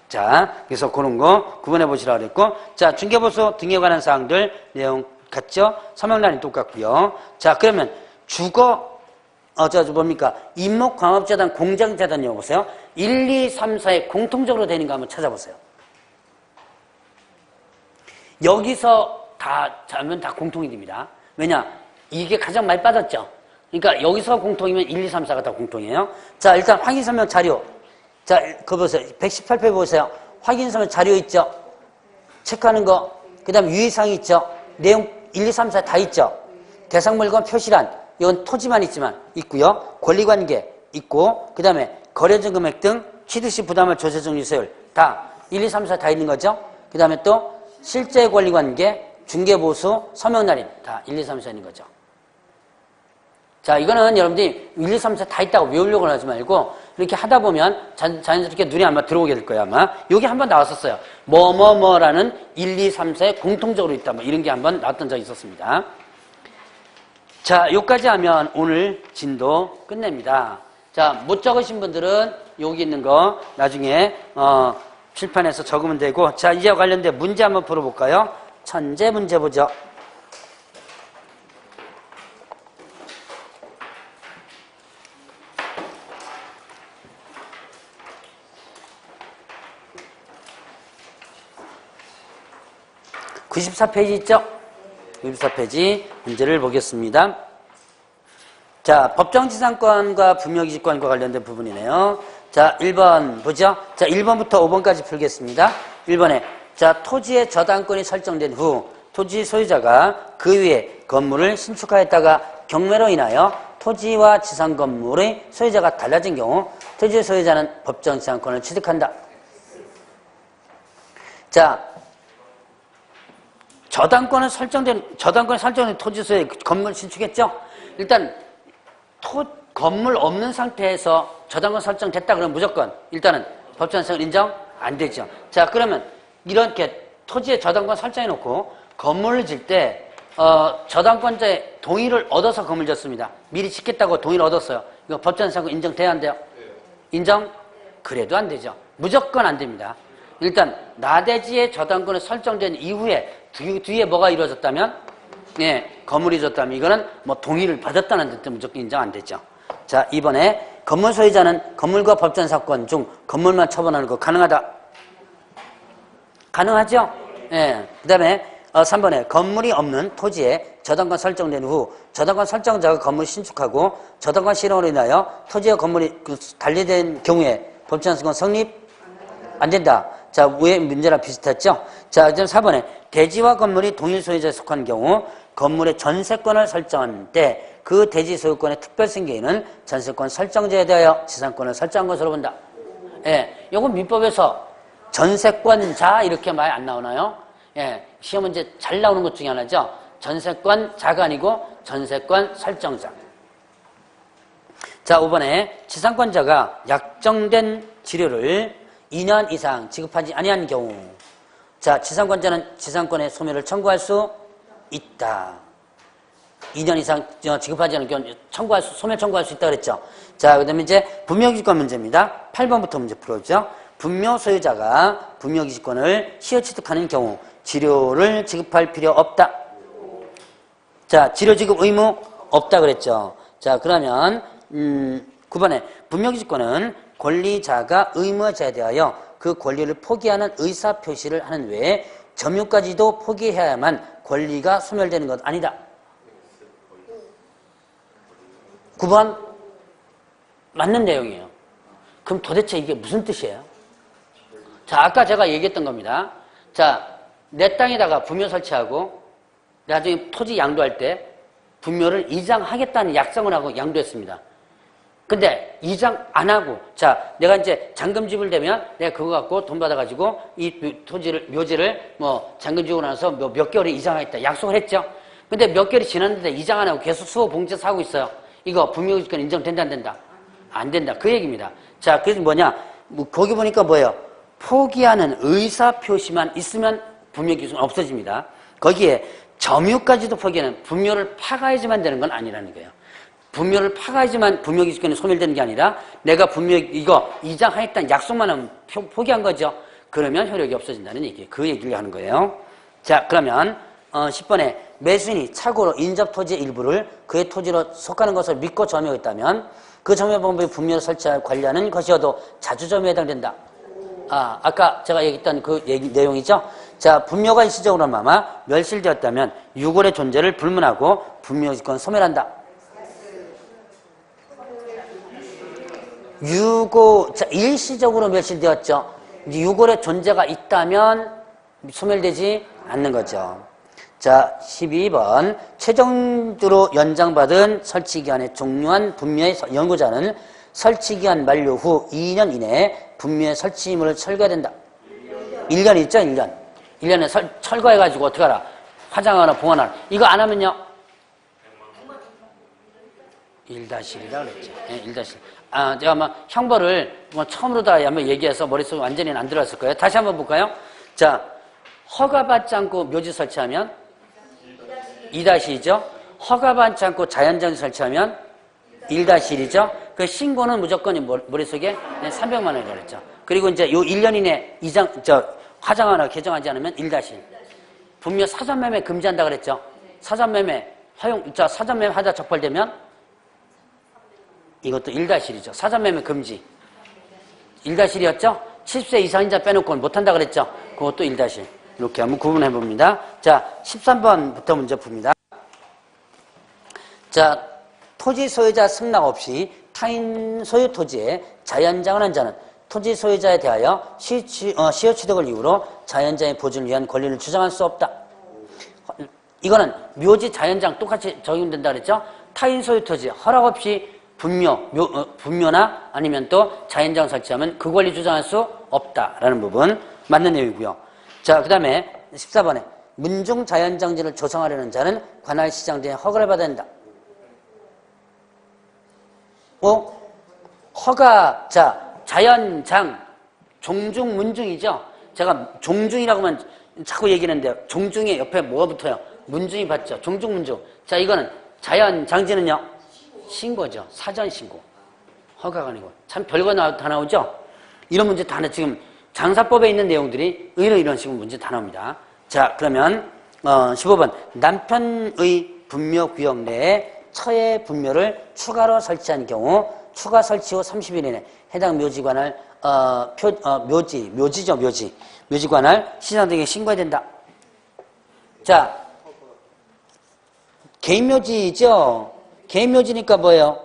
자, 그래서 그런 거 구분해 보시라고 그랬고 자, 중개보수 등에 관한 사항들 내용 같죠? 서명란이 똑같고요. 자, 그러면 주거 뭡니까? 임목광업재단, 공장재단 여보세요. 1, 2, 3, 4에 공통적으로 되는 거 한번 찾아보세요. 여기서 다 자면 다 공통이 됩니다. 왜냐? 이게 가장 많이 빠졌죠? 그러니까 여기서 공통이면 1, 2, 3, 4가 다 공통이에요. 자, 일단 확인서명 자료. 자, 그거 보세요. 118페이지 보세요. 확인서명 자료 있죠? 체크하는 거. 그 다음에 유의사항이 있죠? 내용 1, 2, 3, 4 다 있죠? 대상물건 표시란. 이건 토지만 있지만 있고요. 권리관계 있고 그 다음에 거래증 금액 등 취득시 부담할 조세증 유세율 다 1, 2, 3, 4 다 있는 거죠. 그 다음에 또 실제 권리관계, 중개보수, 서명날인 다 1, 2, 3, 4 있는 거죠. 자, 이거는 여러분들이 1, 2, 3, 4 다 있다고 외우려고 하지 말고 이렇게 하다 보면 자연스럽게 눈에 아마 들어오게 될 거예요. 아마 여기 한번 나왔었어요. 뭐뭐뭐라는 1, 2, 3, 4에 공통적으로 있다. 뭐 이런 게 한번 나왔던 적이 있었습니다. 자, 여기까지 하면 오늘 진도 끝냅니다. 자, 못 적으신 분들은 여기 있는 거 나중에 칠판에서 적으면 되고 자, 이제와 관련된 문제 한번 풀어볼까요? 천재 문제 보죠. (94페이지) 있죠? 94페이지 문제를 보겠습니다. 자, 법정지상권과 분묘기지권과 관련된 부분이네요. 자, 1번 보죠? 자, 1번부터 5번까지 풀겠습니다. 1번에 자, 토지의 저당권이 설정된 후 토지 소유자가 그 위에 건물을 신축하였다가 경매로 인하여 토지와 지상 건물의 소유자가 달라진 경우 토지 소유자는 법정지상권을 취득한다. 자, 저당권이 설정된 토지 소유의 건물 신축했죠? 일단 건물 없는 상태에서 저당권 설정됐다 그러면 무조건 일단은 법정지상권 인정 안 되죠. 자, 그러면 이렇게 토지에 저당권 설정해 놓고 건물을 질 때 저당권자의 동의를 얻어서 건물 짓습니다. 미리 짓겠다고 동의를 얻었어요. 이거 법정지상권 인정돼야 안 돼요? 인정? 그래도 안 되죠. 무조건 안 됩니다. 일단 나대지의 저당권이 설정된 이후에 뒤에 뭐가 이루어졌다면 건물이 졌다면 이거는 뭐 동의를 받았다는 뜻 무조건 인정 안 되죠. 자, 이번에 건물 소유자는 건물과 법정사건 중 건물만 처분하는 거 가능하다. 가능하죠? 그 다음에 3번에 건물이 없는 토지에 저당권 설정된 후 저당권 설정자가 건물 신축하고 저당권 실행으로 인하여 토지와 건물이 달리된 경우에 법정사건 성립 안 된다. 자, 위에 문제랑 비슷했죠? 자, 그럼 4번에 대지와 건물이 동일 소유자에 속하는 경우 건물의 전세권을 설정할 때 그 대지 소유권의 특별 승계인은 전세권 설정자에 대하여 지상권을 설정한 것으로 본다. 예, 요건 민법에서 전세권자 이렇게 많이 안 나오나요? 예, 시험 문제 잘 나오는 것 중에 하나죠. 전세권자가 아니고 전세권 설정자. 자, 5번에 지상권자가 약정된 치료를 2년 이상 지급하지 아니한 경우. 자, 지상권자는 지상권의 소멸을 청구할 수 있다. 2년 이상 지급하지 않은 경우 소멸 청구할 수 있다 그랬죠. 자, 그 다음에 이제 분묘기지권 문제입니다. 8번부터 문제 풀어보죠. 분묘 소유자가 분묘기지권을 시효 취득하는 경우 치료를 지급할 필요 없다. 자, 치료 지급 의무 없다 그랬죠. 자, 그러면 9번에 분묘기지권은 권리자가 의무에 제대하여 그 권리를 포기하는 의사표시를 하는 외에 점유까지도 포기해야만 권리가 소멸되는 것 아니다. 9번 맞는 내용이에요. 그럼 도대체 이게 무슨 뜻이에요? 자, 아까 제가 얘기했던 겁니다. 자, 내 땅에다가 분묘 설치하고 나중에 토지 양도할 때 분묘를 이장하겠다는 약정을 하고 양도했습니다. 근데 이장 안 하고, 자, 내가 이제 잔금집을 대면 내가 그거 갖고 돈 받아가지고 이 토지를, 묘지를 뭐 잔금지고 나서 몇 개월에 이장하겠다 약속을 했죠. 근데 몇 개월이 지났는데 이장 안 하고 계속 수호 봉제 사고 있어요. 이거 분묘기지권 인정된다 안 된다? 안 된다. 그 얘기입니다. 자, 그래서 뭐냐? 뭐 거기 보니까 뭐예요? 포기하는 의사표시만 있으면 분묘기지권 없어집니다. 거기에 점유까지도 포기하는 분묘를 파가야지만 되는 건 아니라는 거예요. 분묘를 파가야지만 분묘기지권이 소멸되는 게 아니라 내가 분묘 이거 이장하겠다는 약속만 하면 포기한 거죠. 그러면 효력이 없어진다는 얘기예요. 그 얘기를 하는 거예요. 자, 그러면 10번에 매수인이 착오로 인접토지의 일부를 그의 토지로 속하는 것을 믿고 점유했다면 그 점유 방법이 분묘를 설치할 관리하는 것이어도 자주점유에 해당된다. 아까 제가 얘기했던 그 내용이죠. 자, 분묘가 일시적으로 마마 멸실되었다면 유골의 존재를 불문하고 분묘기지권 소멸한다. 자, 일시적으로 멸실되었죠. 유골의 존재가 있다면 소멸되지 않는 거죠. 자, 12번 최종적으로 연장받은 설치기한의 종료한 분묘의 연구자는 설치기한 만료 후 2년 이내에 분묘의 설치임을 철거해야 된다. 1년 있죠? 1년. 1년에 철거해가지고 어떻게 하라? 화장하나 봉하나. 이거 안 하면요? 1-1이라 그랬죠. 네, 1-1. 제가 아마 형벌을 처음으로 다 한번 얘기해서 머릿속에 완전히 안 들어왔을 거예요. 다시 한번 볼까요? 자, 허가받지 않고 묘지 설치하면 2-2죠. 허가받지 않고 자연장지 설치하면 1-1이죠. 그 신고는 무조건 머릿속에 300만 원이라고 그랬죠. 그리고 이제 요 1년 이내 화장하나 개정하지 않으면 1-1. 분묘 사전매매 금지한다 그랬죠. 사전매매 사전매매 하다 적발되면 이것도 1-1이죠. 사전매매 금지. 1-1이었죠? 70세 이상인자 빼놓고 못한다 그랬죠? 그것도 1-1. 이렇게 한번 구분해 봅니다. 자, 13번부터 문제 풉니다. 자, 토지 소유자 승낙 없이 타인 소유 토지에 자연장을 한 자는 토지 소유자에 대하여 시효 취득을 이유로 자연장의 보존을 위한 권리를 주장할 수 없다. 이거는 묘지 자연장 똑같이 적용된다 그랬죠? 타인 소유 토지 허락 없이 분묘나 아니면 또 자연장 설치하면 그 권리 주장할 수 없다라는 부분 맞는 내용이고요. 자, 그 다음에 14번에 문중 자연장지를 조성하려는 자는 관할 시장 등의 허가를 받아야 된다. 허가, 자, 자연장, 종중, 문중이죠? 제가 종중이라고만 자꾸 얘기하는데 종중에 옆에 뭐가 붙어요? 문중이 받죠. 종중, 문중. 자, 이거는 자연장지는요? 신고죠. 사전신고. 허가가 아니고. 참 별거 다 나오죠? 이런 문제 다 지금 장사법에 있는 내용들이 이런 식으로 문제 다 나옵니다. 자, 그러면 15번 남편의 분묘구역 내에 처의 분묘를 추가로 설치한 경우 추가 설치 후 30일 이내 해당 묘지관할 묘지관할 시장 등에 신고해야 된다. 자, 개인묘지죠. 개인묘지니까 뭐예요?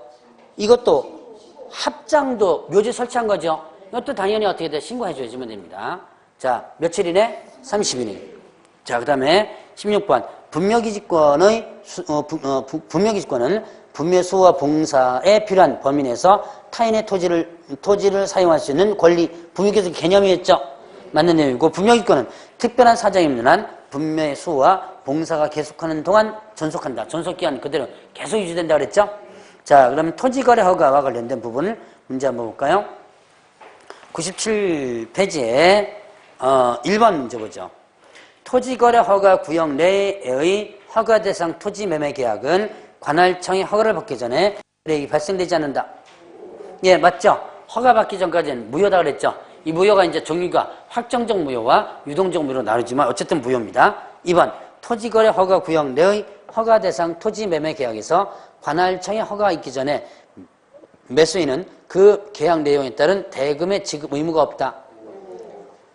이것도 합장도 묘지 설치한 거죠. 이것도 당연히 어떻게 돼? 신고해줘야지면 됩니다. 자, 며칠 이내? 30일 이내. 자, 그 다음에 16번 분묘기지권은 분묘 수호와 봉사에 필요한 범위 내에서 타인의 토지를 사용할 수 있는 권리, 분묘기지 개념이었죠. 맞는 내용이고, 분묘기권은 특별한 사정이 있는 한 분묘의 수호와 봉사가 계속하는 동안 존속한다. 존속기한 그대로 계속 유지된다 그랬죠. 자, 그럼 토지거래 허가와 관련된 부분을 문제 한번 볼까요? 97페이지에 1번 문제 보죠. 토지거래 허가 구역 내의 허가 대상 토지 매매 계약은 관할청의 허가를 받기 전에 계약이 발생되지 않는다. 예, 맞죠? 허가 받기 전까지는 무효다 그랬죠? 이 무효가 이제 종류가 확정적 무효와 유동적 무효로 나누지만 어쨌든 무효입니다. 2번, 토지거래 허가 구역 내의 허가 대상 토지 매매 계약에서 관할청의 허가가 있기 전에 매수인은 그 계약 내용에 따른 대금의 지급 의무가 없다.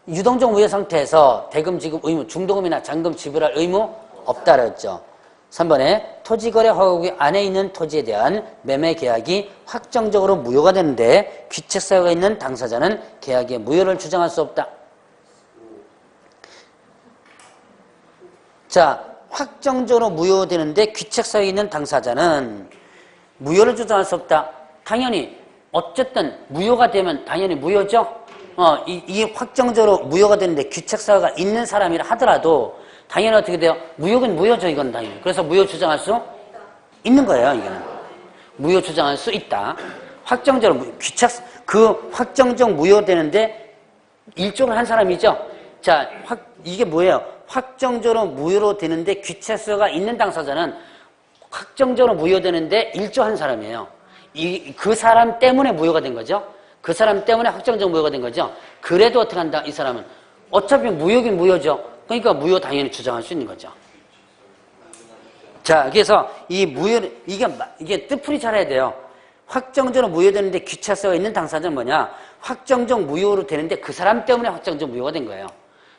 유동적 무효 상태에서 대금 지급 의무, 중도금이나 잔금 지불할 의무 없다 그랬죠. 3번에 토지거래 허가구역 안에 있는 토지에 대한 매매 계약이 확정적으로 무효가 되는데 귀책사유가 있는 당사자는 계약의 무효를 주장할 수 없다. 자, 확정적으로 무효되는데 귀책사유가 있는 당사자는 무효를 주장할 수 없다. 당연히 어쨌든 무효가 되면 당연히 무효죠. 이 확정적으로 무효가 되는데 귀책사유가 있는 사람이라 하더라도 당연히 어떻게 돼요? 무효는 무효죠, 이건 당연히. 그래서 무효 주장할 수 있는 거예요, 이거는. 무효 주장할 수 있다. 확정적으로 그 확정적 무효되는데 일종을 한 사람이죠. 자, 이게 뭐예요? 확정적으로 무효로 되는데 귀책사유가 있는 당사자는 확정적으로 무효되는데 일조한 사람이에요. 그 사람 때문에 무효가 된 거죠. 그 사람 때문에 확정적 무효가 된 거죠. 그래도 어떻게 한다? 이 사람은 어차피 무효긴 무효죠. 그러니까 무효 당연히 주장할 수 있는 거죠. 자, 그래서 이 무효 이게 뜻풀이 잘해야 돼요. 확정적으로 무효되는데 귀책사유가 있는 당사자는 뭐냐? 확정적 무효로 되는데 그 사람 때문에 확정적 무효가 된 거예요.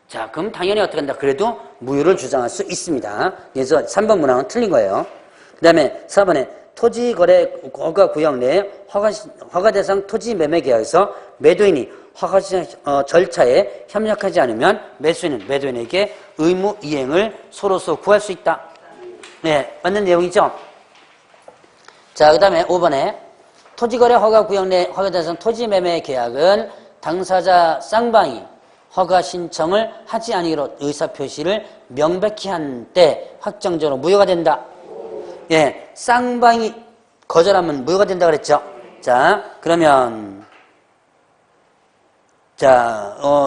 자, 그럼 당연히 어떻게 한다? 그래도 무효를 주장할 수 있습니다. 그래서 3번 문항은 틀린 거예요. 그 다음에 4번에 토지거래 허가 구역 내에 허가 대상 토지 매매 계약에서 매도인이 허가 절차에 협력하지 않으면 매수인은 매도인에게 의무 이행을 서로서 구할 수 있다. 네, 맞는 내용이죠. 자, 그 다음에 5번에 토지거래 허가 구역 내 허가 대상 토지 매매 계약은 당사자 쌍방이 허가 신청을 하지 아니기로 의사표시를 명백히 한 때 확정적으로 무효가 된다. 예, 쌍방이 거절하면 무효가 된다 그랬죠. 자, 그러면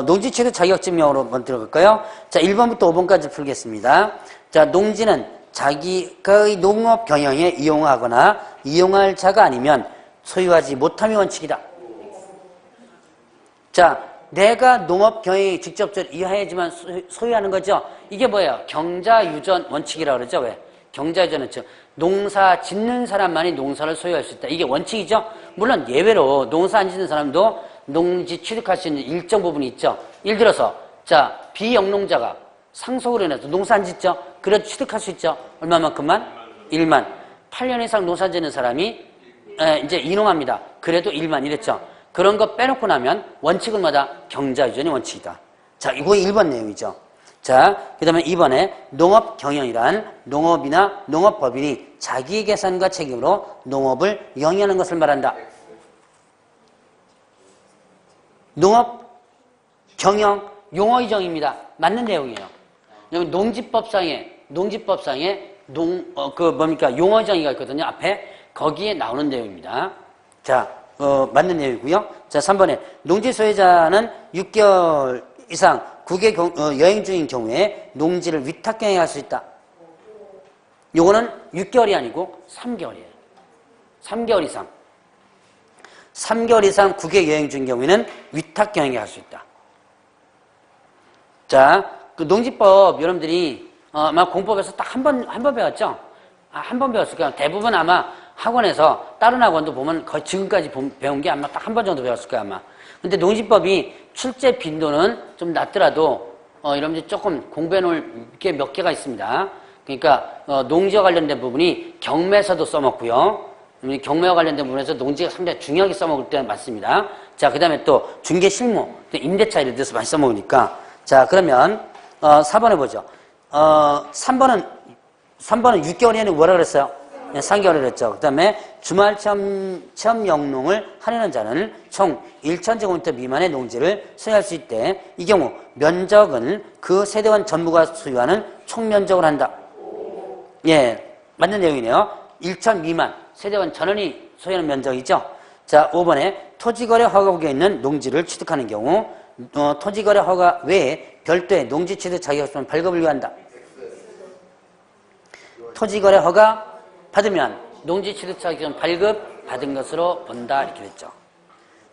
농지취득 자격증명으로 먼저 들어갈까요? 자, 1번부터 5번까지 풀겠습니다. 자, 농지는 자기의 농업 경영에 이용하거나 이용할 자가 아니면 소유하지 못함이 원칙이다. 자, 내가 농업 경영에 직접적으로 이해해야지만 소유하는 거죠. 이게 뭐예요? 경자유전 원칙이라고 그러죠. 왜? 경자유전은 농사 짓는 사람만이 농사를 소유할 수 있다. 이게 원칙이죠. 물론 예외로 농사 안 짓는 사람도 농지 취득할 수 있는 일정 부분이 있죠. 예를 들어서 자, 비영농자가 상속으로 인해서 농사 안 짓죠. 그래도 취득할 수 있죠. 얼마만큼만? 1만. 8년 이상 농사 짓는 사람이 이제 이농합니다. 그래도 1만 이랬죠. 그런 거 빼놓고 나면 원칙은 뭐다? 경자유전이 원칙이다. 자, 이거 1번 내용이죠. 자, 그 다음에 2번에 농업 경영이란 농업이나 농업법인이 자기 계산과 책임으로 농업을 영위하는 것을 말한다. 농업 경영 용어의정입니다. 맞는 내용이에요. 농지법상에 용어의정이가 있거든요. 앞에 거기에 나오는 내용입니다. 자, 맞는 내용이고요. 자, 3번에 농지 소유자는 6개월 이상 국외 여행 중인 경우에 농지를 위탁 경영할 수 있다. 요거는 6개월이 아니고 3개월이에요. 3개월 이상. 3개월 이상 국외 여행 중인 경우에는 위탁 경영을 할 수 있다. 자, 그 농지법 여러분들이 아마 공법에서 딱 한 번 배웠죠? 한 번 배웠을 거예요. 대부분 아마 학원에서 다른 학원도 보면 거의 지금까지 배운 게 아마 딱 한 번 정도 배웠을 거예요, 아마. 근데 농지법이 출제 빈도는 좀 낮더라도 여러분들이 조금 공부해 놓을 게 몇 개가 있습니다. 그러니까 농지와 관련된 부분이 경매에서도 써먹고요. 경매와 관련된 부분에서 농지가 상당히 중요하게 써먹을 때는 많습니다. 자, 그 다음에 또 중개 실무, 임대차 이런 데서 많이 써먹으니까. 자, 그러면 4번 해보죠. 3번은 3번은 6개월에는 뭐라 그랬어요? 3개월을 했죠. 그 다음에 주말 체험 영농을 하려는 자는 총 1,000제곱미터 미만의 농지를 소유할 수 있대. 이 경우 면적은 그 세대원 전부가 소유하는 총 면적을 한다. 예, 맞는 내용이네요. 1,000 미만, 세대원 전원이 소유하는 면적이죠. 자, 5번에 토지거래 허가국에 있는 농지를 취득하는 경우 토지거래 허가 외에 별도의 농지 취득 자격증 발급을 요한다. 토지거래 허가 받으면 농지 취득 자격증 발급 받은 것으로 본다. 이렇게 됐죠.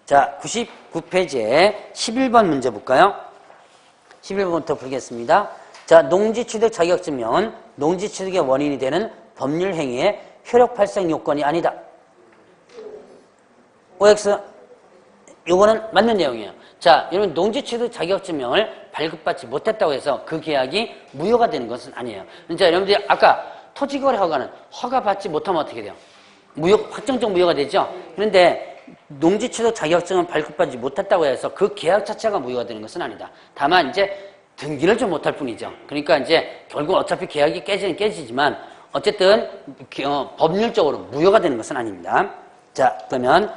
자, 99페이지에 11번 문제 볼까요? 11번부터 풀겠습니다. 자, 농지 취득 자격증명은 농지 취득의 원인이 되는 법률 행위의 효력 발생 요건이 아니다. OX, 요거는 맞는 내용이에요. 자, 여러분 농지 취득 자격증명을 발급받지 못했다고 해서 그 계약이 무효가 되는 것은 아니에요. 자, 여러분들이 아까 토지거래 허가는 허가받지 못하면 어떻게 돼요? 무효, 확정적 무효가 되죠? 그런데 농지 취득 자격증은 발급받지 못했다고 해서 그 계약 자체가 무효가 되는 것은 아니다. 다만 이제 등기를 좀 못할 뿐이죠. 그러니까 이제 결국 어차피 계약이 깨지는 깨지지만 어쨌든 법률적으로 무효가 되는 것은 아닙니다. 자, 그러면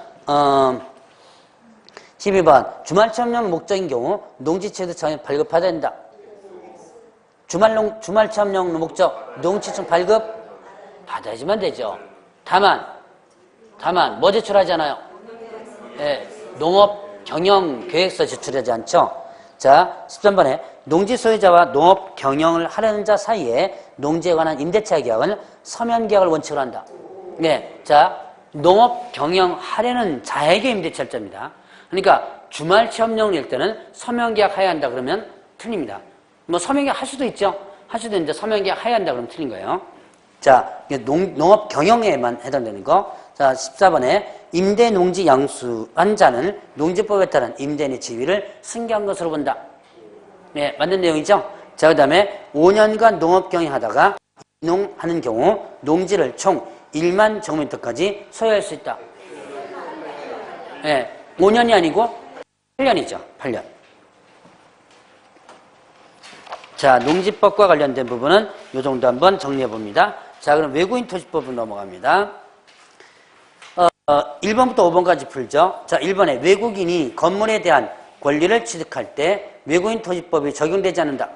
12번 주말 체험용 목적인 경우 농지 취득 자격증 발급받아야 된다. 주말 체험용 목적 농지 취득 발급 받아야지만 되죠. 다만 뭐 제출하잖아요. 예, 농업 경영 계획서 제출하지 않죠. 자, 13번에 농지 소유자와 농업 경영을 하려는 자 사이에 농지에 관한 임대차 계약은 서면 계약을 원칙으로 한다. 네, 자, 농업 경영하려는 자에게 임대차입니다. 그러니까 주말 체험용일 때는 서면 계약 하여야 한다 그러면 틀립니다. 뭐 서면 계약 할 수도 있죠. 할 수도 있는데 서면 계약 하여야 한다 그러면 틀린 거예요. 자, 농업 경영에만 해당되는 거. 자, 14번에 임대 농지 양수한 자는 농지법에 따른 임대인의 지위를 승계한 것으로 본다. 네, 맞는 내용이죠. 자, 그 다음에 5년간 농업 경영하다가 이농하는 경우 농지를 총 1만 제곱미터까지 소유할 수 있다. 네, 5년이 아니고 8년이죠. 8년. 자, 농지법과 관련된 부분은 이 정도 한번 정리해 봅니다. 자, 그럼 외국인 토지법으로 넘어갑니다. 1번부터 5번까지 풀죠. 자, 1번에 외국인이 건물에 대한 권리를 취득할 때 외국인 토지법이 적용되지 않는다.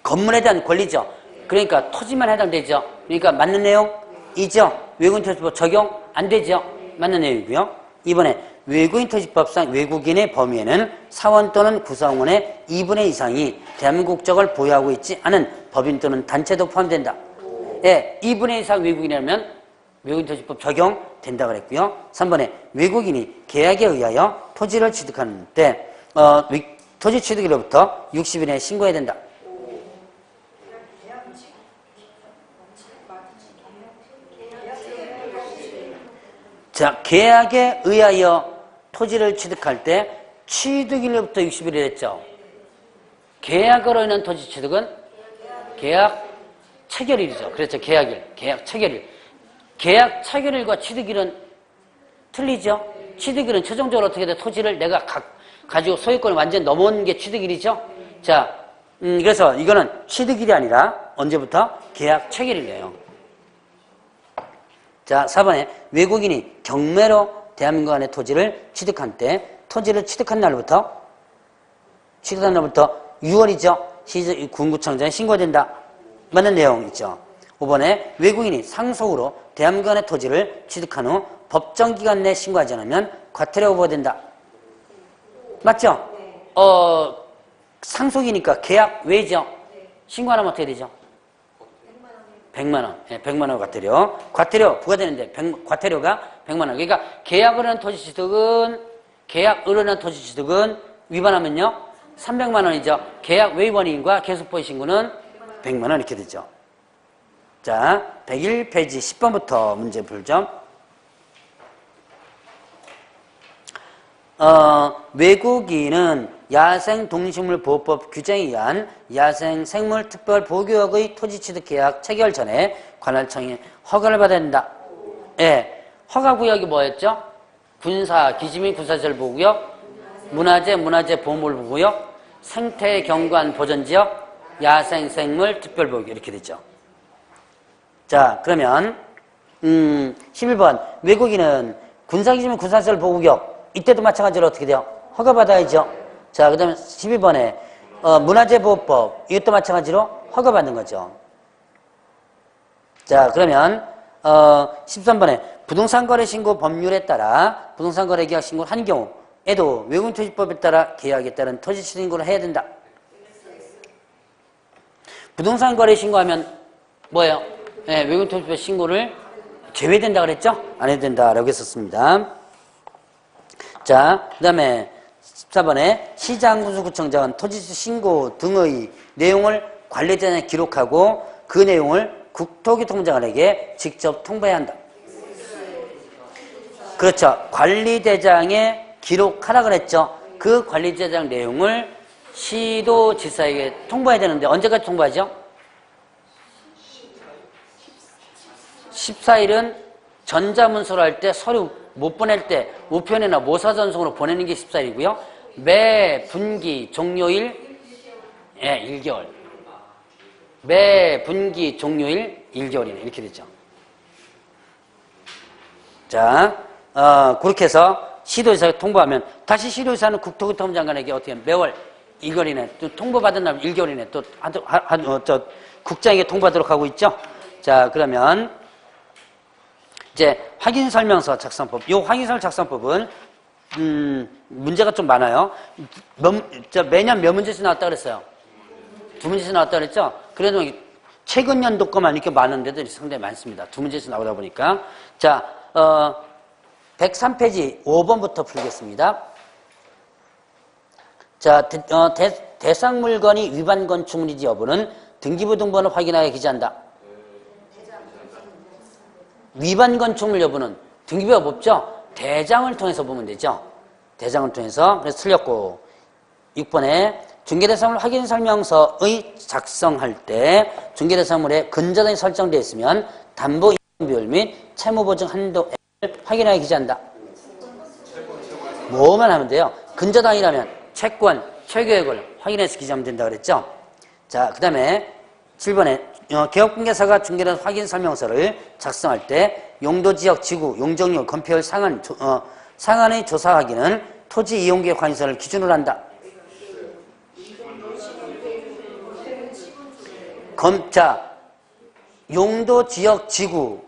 건물에 대한 권리죠. 그러니까 토지만 해당되죠. 그러니까 맞는 내용이죠. 외국인 토지법 적용 안 되죠. 맞는 내용이고요. 이번에 외국인 토지법상 외국인의 범위에는 사원 또는 구성원의 2분의 이상이 대한민국 국적을 보유하고 있지 않은 법인 또는 단체도 포함된다. 예, 2분의 이상 외국인이라면 외국인 토지법 적용된다 그랬고요. 3번에 외국인이 계약에 의하여 토지를 취득하는 때 토지 취득일로부터 60일 내에 신고해야 된다. 자, 계약에 의하여 토지를 취득할 때 취득일로부터 60일이 됐죠. 계약으로 인한 토지 취득은 계약 체결일이죠. 그렇죠. 계약 체결일. 계약 체결일과 취득일은 틀리죠. 취득일은 최종적으로 어떻게 돼? 토지를 내가 가지고 소유권을 완전 넘어온 게 취득일이죠. 자, 그래서 이거는 취득일이 아니라 언제부터? 계약 체결일이에요. 자, 4번에 외국인이 경매로 대한민국 안의 토지를 취득한 때 토지를 취득한 날부터 6월이죠. 군구청장에 신고된다. 맞는 내용 있죠. 5번에 외국인이 상속으로 대한민국 안의 토지를 취득한 후 법정기간 내에 신고하지 않으면 과태료가 부과된다. 맞죠? 상속이니까 계약 외죠. 신고 안 하면 어떻게 되죠? 100만 원. 네, 100만 원 과태료 부과되는데 과태료가 100만 원. 그러니까 계약으로 한 토지 취득은 위반하면요 300만 원이죠. 계약 외 원인과 계속보유 신고는 100만 원 이렇게 되죠. 자, 101페이지 10번부터 문제 풀죠. 외국인은 야생동식물보호법 규정에 의한 야생생물특별보호구역의 토지취득계약 체결 전에 관할청에 허가를 받아야 된다. 예, 허가구역이 뭐였죠? 군사, 기지민 군사시설보호구역, 문화재 보호물보호구역, 생태경관 보전지역, 야생생물 특별보호구역 이렇게 되죠. 자, 그러면 11번 외국인은 군사기지면 군사시설 보호구역 이때도 마찬가지로 어떻게 돼요? 허가받아야죠. 자, 그 다음에 12번에 문화재보호법 이것도 마찬가지로 허가받는 거죠. 자, 그러면 13번에 부동산거래 신고 법률에 따라 부동산거래 계약 신고를 한 경우에도 외국인토지법에 따라 계약에 따른 토지 신고를 해야 된다. 부동산거래 신고하면 뭐예요? 네, 외국인토지법 신고를 제외된다 그랬죠? 안 해도 된다라고 했었습니다. 자, 그 다음에 14번에 시장군수구청장은 토지수 신고 등의 내용을 관리대장에 기록하고 그 내용을 국토교통장관에게 직접 통보해야 한다. 그렇죠. 관리대장에 기록하라 그랬죠. 그 관리대장 내용을 시도지사에게 통보해야 되는데 언제까지 통보하죠? 14일은 전자문서로 할 때 서류 못 보낼 때 우편이나 모사전송으로 보내는 게 14일이고요. 매 분기 종료일 1개월. 매 분기 종료일 1개월이네. 이렇게 되죠. 자, 그렇게 해서 시도지사에 통보하면 다시 시도지사는 국토교통장관에게 어떻게 하면 매월 1개월이네. 또 통보받은 날 1개월이네. 또 국장에게 통보하도록 하고 있죠. 자, 그러면 이제 확인설명서 작성법. 이 확인설명 작성법은 문제가 좀 많아요. 매년 몇 문제씩 나왔다 그랬어요? 2문제씩 나왔다 그랬죠? 그래도 최근 연도 거만 이렇게 많은데도 상당히 많습니다. 2문제씩 나오다 보니까. 자, 103페이지 5번부터 풀겠습니다. 자, 대상 물건이 위반 건축물인지 여부는 등기부 등본을 확인하여 기재한다. 위반 건축물 여부는 등기부가 없죠? 대장을 통해서 보면 되죠. 대장을 통해서. 그래서 틀렸고 6번에 중개대상물 확인설명서의 작성할 때 중개대상물에 근저당이 설정되어 있으면 담보 비율 및 채무보증 한도를 확인하여 기재한다. 뭐만 하면 돼요? 근저당이라면 채권, 최고액을 확인해서 기재하면 된다고 그랬죠? 자, 그 다음에 7번에 개업공개사가 중개대상 확인설명서를 작성할 때 용도지역, 지구, 용적률, 건폐율 상한의 조사 확인은 토지 이용계획 확인서를 기준으로 한다. 자, 용도지역, 지구는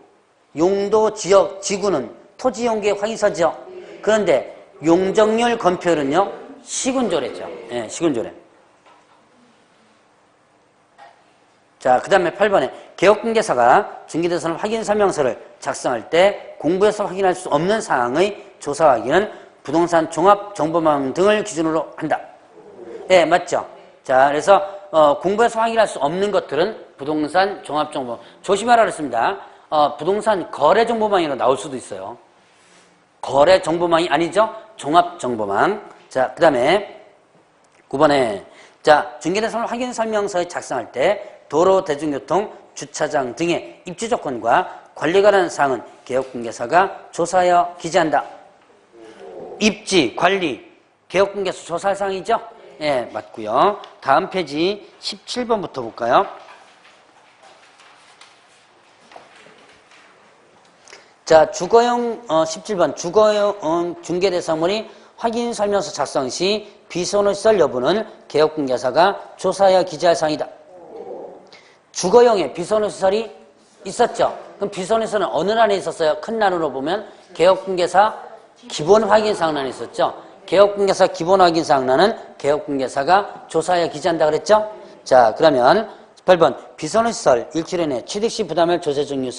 토지 이용계획 확인서죠. 그런데 용적률, 건폐율은요 시군조례죠. 예, 시군조례. 자, 그 다음에 8번에 개업공개사가 중개대상 확인설명서를 작성할 때 공부에서 확인할 수 없는 사항의 조사 확인은 부동산 종합정보망 등을 기준으로 한다. 예, 맞죠? 자, 그래서 공부에서 확인할 수 없는 것들은 부동산 종합정보. 조심하라 그랬습니다. 부동산 거래정보망으로 나올 수도 있어요. 거래정보망이 아니죠? 종합정보망. 자, 그 다음에 9번에 자, 중개대상 확인설명서에 작성할 때 도로, 대중교통, 주차장 등의 입지 조건과 관리에 관한 사항은 개업공개사가 조사하여 기재한다. 입지, 관리, 개업공개사 조사할 사항이죠? 예, 맞고요. 다음 페이지 17번부터 볼까요? 자, 주거용 17번 주거용 중개대상물이 확인설명서 작성 시 비선호시설 여부는 개업공개사가 조사하여 기재할 사항이다. 주거용에 비선호시설이 있었죠. 그럼 비선호시설은 어느 난에 있었어요? 큰 난으로 보면 개업공개사 기본확인사항란에 있었죠. 개업공개사 기본확인사항란은 개업공개사가 조사하여 기재한다 그랬죠. 자, 그러면 8번 비선호시설 일주일에 취득시 부담할 조세증류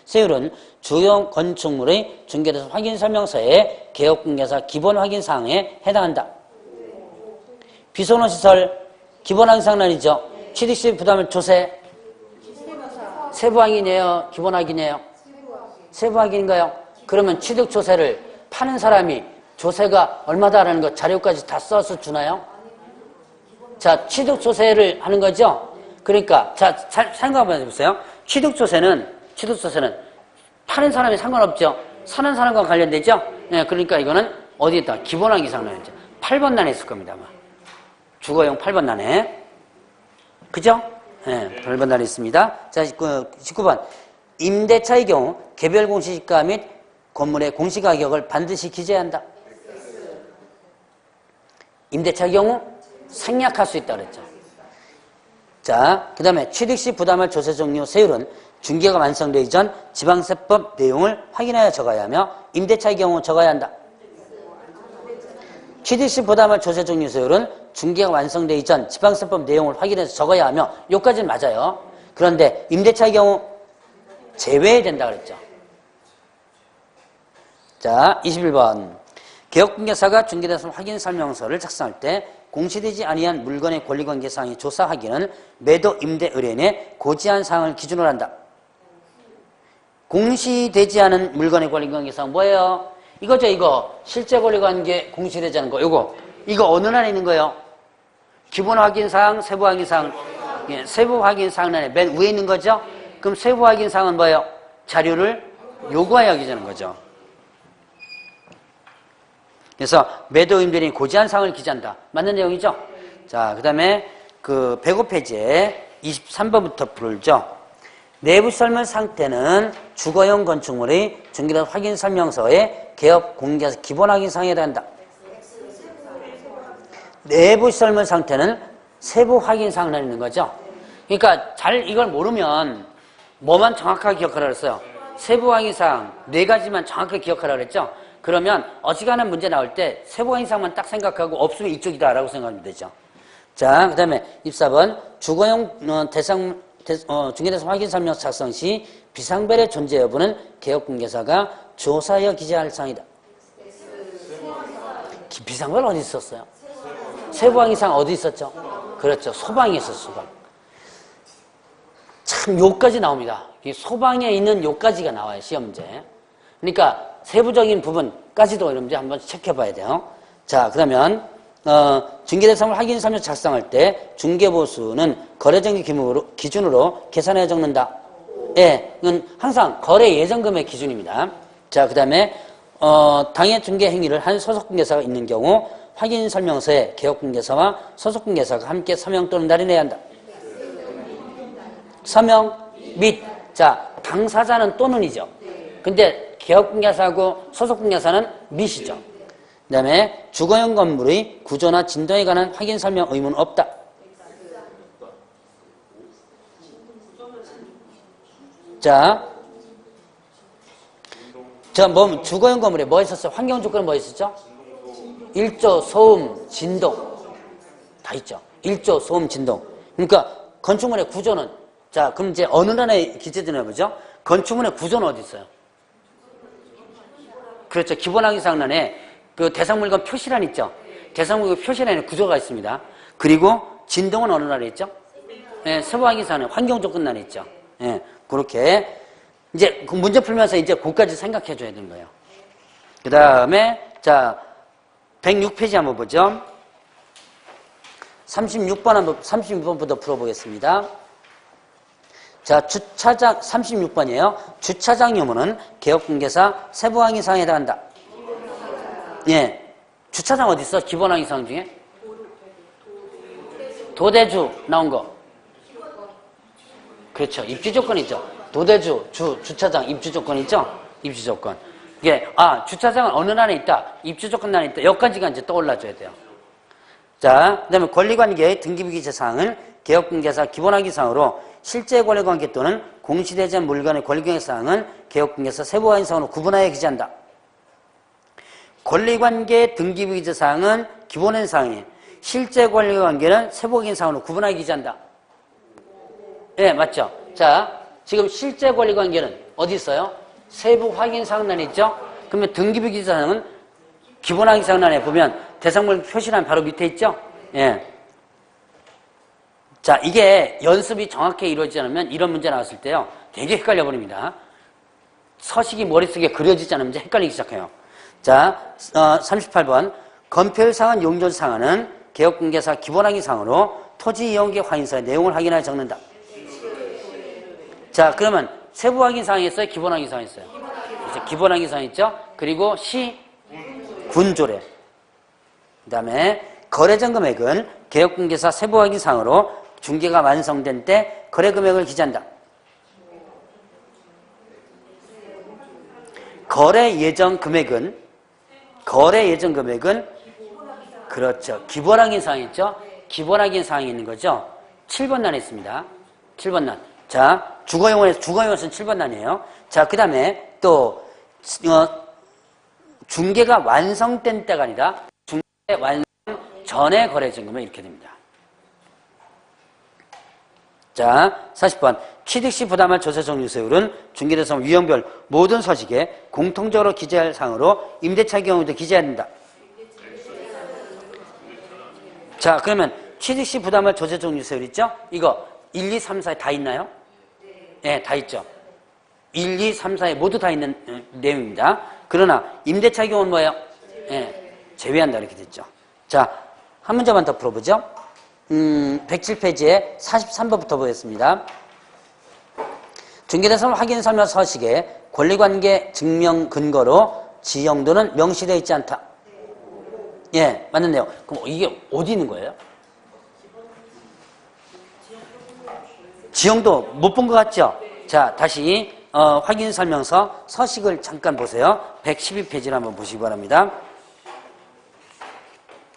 세율은 주요 건축물의 중개대상 확인설명서에 개업공개사 기본확인사항에 해당한다. 비선호시설 기본확인사항란이죠. 취득시 부담할 조세 세부확인이에요? 기본확인이에요? 세부확인인가요? 그러면 취득조세를 파는 사람이 조세가 얼마다라는 거 자료까지 다 써서 주나요? 자, 취득조세를 하는 거죠? 그러니까, 자, 생각 한번 해보세요. 취득조세는 파는 사람이 상관없죠? 사는 사람과 관련되죠? 네, 그러니까 이거는 어디에 있다? 기본확인상란이죠. 8번 난에 있을 겁니다, 아마. 주거용 8번 난에. 그죠? 예, 별번 날이 있습니다. 자, 19번. 임대차의 경우 개별 공시지가 및 건물의 공시가격을 반드시 기재한다. 임대차의 경우 생략할 수 있다 그랬죠. 자, 그 다음에 취득 시 부담할 조세 종류 세율은 중개가 완성되기 전 지방세법 내용을 확인하여 적어야 하며 임대차의 경우 적어야 한다. 취득 시 부담할 조세 종류 세율은 중개가 완성되기 전 지방세법 내용을 확인해서 적어야 하며 여기까지는 맞아요. 그런데 임대차의 경우 제외해야 된다 그랬죠. 자, 21번. 개업공개사가 중개대상 확인 설명서를 작성할 때 공시되지 아니한 물건의 권리관계 사항의 조사 확인은 매도 임대 의뢰인의 고지한 사항을 기준으로 한다. 공시되지 않은 물건의 권리관계 사항 뭐예요? 이거죠, 이거. 실제 권리관계 공시되지 않은 거. 이거 어느 날에 있는 거예요? 기본 확인 사항, 세부 확인 사항. 예, 세부 확인 사항란에 맨 위에 있는 거죠? 그럼 세부 확인 사항은 뭐예요? 자료를 요구하여 기재하는 거죠. 그래서 매도 임대인이 고지한 사항을 기재한다. 맞는 내용이죠? 자, 그 다음에 그 105페이지에 23번부터 풀죠. 내부 설문 상태는 주거용 건축물의 중개대상 확인 설명서에 개업 공개에서 기본 확인 사항에 해당한다. 내부 설문 상태는 세부 확인 사항만 있는 거죠. 그러니까 잘 이걸 모르면 뭐만 정확하게 기억하라 그랬어요. 세부 확인 사항 4가지만 정확하게 기억하라 그랬죠. 그러면 어지간한 문제 나올 때 세부 확인 사항만 딱 생각하고 없으면 이쪽이다라고 생각하면 되죠. 자, 그 다음에 24번 주거용 중개대상 확인 설명서 작성 시 비상벨의 존재 여부는 개업공개사가 조사하여 기재할 사항이다. 비상벨 어디 있었어요? 세부 확인 사항 어디 있었죠? 그렇죠. 소방에 있었어, 소방. 참 요까지 나옵니다. 이 소방에 있는 요까지가 나와요, 시험문제. 그러니까 세부적인 부분까지도 여러분들 한번 체크해봐야 돼요. 자, 그러면 중개대상을 확인 설명 작성할 때 중개보수는 거래정기 기준으로 계산해 적는다. 예, 이건 항상 거래 예정금액 기준입니다. 자, 그 다음에 당해 중개 행위를 한 소속공개사가 있는 경우 확인 설명서에 개업공개사와 소속공개사가 함께 서명 또는 날인해야 한다. 서명 및, 자, 당사자는 또는이죠. 근데 개업공개사하고 소속공개사는 및이죠. 그 다음에 주거용 건물의 구조나 진동에 관한 확인 설명 의무는 없다. 자, 주거용 건물에 뭐 있었어요? 환경 조건은 뭐 있었죠? 일조, 소음, 진동. 다 있죠. 일조, 소음, 진동. 그러니까 건축물의 구조는, 자, 그럼 이제 어느 날에 기재되나 보죠? 건축물의 구조는 어디 있어요? 그렇죠. 기본 확인 사항란에 그 대상물건 표시란 있죠. 대상물건 표시란에 구조가 있습니다. 그리고 진동은 어느 날에 있죠? 예, 세부 확인 사항에 환경 조건란에 있죠. 예, 그렇게 이제 그 문제 풀면서 이제 그까지 생각해 줘야 되는 거예요. 그 다음에 자 106페이지 한번 보죠. 36번부터 풀어보겠습니다. 자, 주차장 36번이에요. 주차장 유무는 개업공개사 세부 확인 사항에 해당한다. 예, 주차장 어디 있어? 기본 확인 사항 중에 도대주 나온 거. 그렇죠. 입주 조건 있죠. 도대주, 주차장 입주 조건 있죠. 입주 조건. 이게 주차장은 어느 날에 있다. 입주 조건 날에 있다. 여기까지가 이제 떠올라줘야 돼요. 자, 그다음에 권리관계 등기부기재 사항은 개업공개사 기본 확인 사항으로 실제 권리관계 또는 공시되지 않은 물건의 권리관계 사항은 개업공개사 세부 확인 사항으로 구분하여 기재한다. 권리관계 등기부기재 사항은 기본적인 사항이에요. 실제 권리관계는 세부 확인 사항으로 구분하여 기재한다. 예, 맞죠? 자, 지금 실제 권리관계는 어디 있어요? 세부 확인 사항란에 있죠? 그러면 등기부기재 사항은 기본 확인 사항란에 보면 대상물 표시란 바로 밑에 있죠? 예. 자, 이게 연습이 정확하게 이루어지지 않으면 이런 문제 나왔을 때요, 되게 헷갈려 버립니다. 서식이 머릿속에 그려지지 않으면 이제 헷갈리기 시작해요. 자, 38번. 건폐율상한 용존상한은 개업공개사 기본확인상으로 토지이용계 확인서의 내용을 확인하여 적는다. 자, 그러면 세부확인사항이 있어요? 기본확인사항이 있어요? 기본확인사항이 있죠? 그리고 시, 군조례. 그 다음에 거래전 금액은 개업공개사 세부확인상으로 중개가 완성된 때 거래 금액을 기재한다. 거래 예정 금액은 그렇죠. 기본확인 사항이 있죠. 기본확인 사항이 있는 거죠. 7번 난에 있습니다. 7번 난. 자, 주거용어는 7번 난이에요. 자, 그 다음에 또 중개가 완성된 때가 아니라 중개 완성 전에 거래 증금은 이렇게 됩니다. 자, 40번. 취득시 부담할 조세정리세율은 중개대상 유형별 모든 서식에 공통적으로 기재할 사항으로 임대차 경우도 기재해야 된다. 자, 그러면 취득시 부담할 조세정리세율 있죠? 이거 1, 2, 3, 4에 다 있나요? 네, 다 있죠. 1, 2, 3, 4에 모두 다 있는 내용입니다. 그러나 임대차 경우는 뭐예요? 네, 제외한다 이렇게 됐죠. 자, 한 문제만 더 풀어보죠. 107페이지에 43번부터 보겠습니다. 중개대상 확인 설명 서식에 권리관계 증명 근거로 지형도는 명시되어 있지 않다. 예, 맞는 내용. 그럼 이게 어디 있는 거예요? 지형도 못 본 것 같죠? 자, 다시 확인 설명서 서식을 잠깐 보세요. 112페이지를 한번 보시기 바랍니다.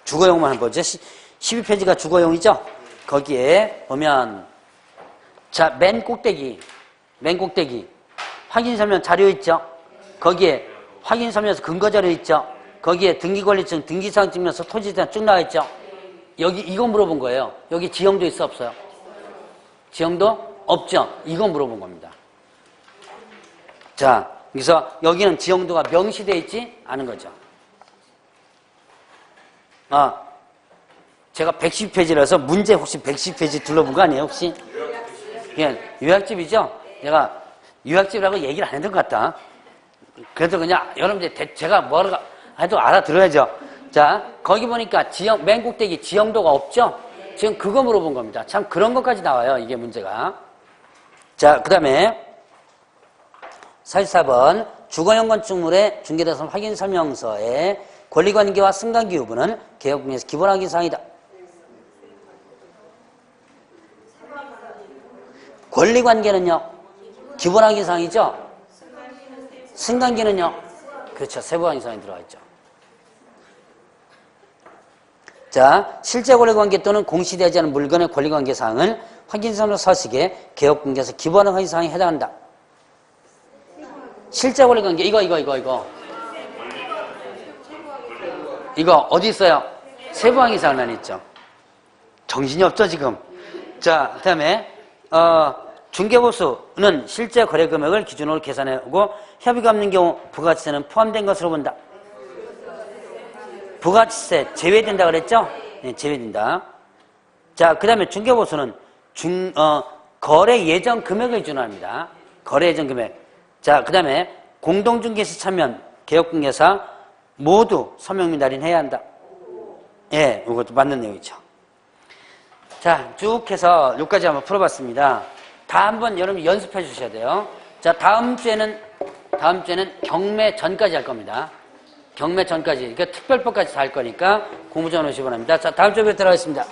주거용만 한번 보죠. 12페이지가 주거용이죠? 거기에 보면 자, 맨 꼭대기 확인 설명 자료 있죠? 거기에 확인 설명서 근거 자료 있죠? 거기에 등기권리증, 등기사항 증명서, 토지대장 쭉 나와 있죠? 여기 이거 물어본 거예요. 여기 지형도 있어 없어요? 지형도 없죠? 이거 물어본 겁니다. 자, 그래서 여기는 지형도가 명시되어 있지 않은 거죠. 제가 110페이지라서 문제 혹시 110페이지 둘러본 거 아니에요, 혹시? 예, 요약집이죠? 제가 요약집이라고 얘기를 안 했던 것 같다. 그래도 그냥 여러분들 제가 뭐라고 해도 알아들어야죠. 자, 거기 보니까 지형, 맨 꼭대기 지형도가 없죠? 지금 그거 물어본 겁니다. 참 그런 것까지 나와요, 이게 문제가. 자, 그 다음에 44번 주거용 건축물의 중개대상 확인 설명서에 권리관계와 승관기 여부는 개혁금에서 기본 확인 사항이다. 권리관계는요, 기본 확인 사항이죠? 승관기는요? 그렇죠. 세부 확인 사항이 들어가 있죠. 자, 실제 권리관계 또는 공시되지 않은 물건의 권리관계 사항을 확인서로 서식에 개혁금에서 기본 확인 사항에 해당한다. 실제 권리관계 이거 어디 있어요? 세부 확인 사항란에 있죠. 정신이 없죠 지금. 자, 그 다음에 중개보수는 실제 거래 금액을 기준으로 계산하고 협의가 없는 경우 부가치세는 포함된 것으로 본다. 부가치세 제외된다 그랬죠? 네, 제외된다. 자, 그 다음에 중개보수는 거래 예정 금액을 기준으로 합니다. 거래 예정 금액. 자, 그 다음에 공동중개시 참여한 개혁공개사 모두 서명 및 할인해야 한다. 예, 이것도 맞는 내용이죠. 자, 쭉 해서 여기까지 한번 풀어봤습니다. 다 한번 여러분 연습해 주셔야 돼요. 자, 다음 주에는 경매 전까지 할 겁니다. 경매 전까지. 그러니까 특별법까지 다 할 거니까 공부 전 오시기 바랍니다. 자, 다음 주에 뵙도록 하겠습니다.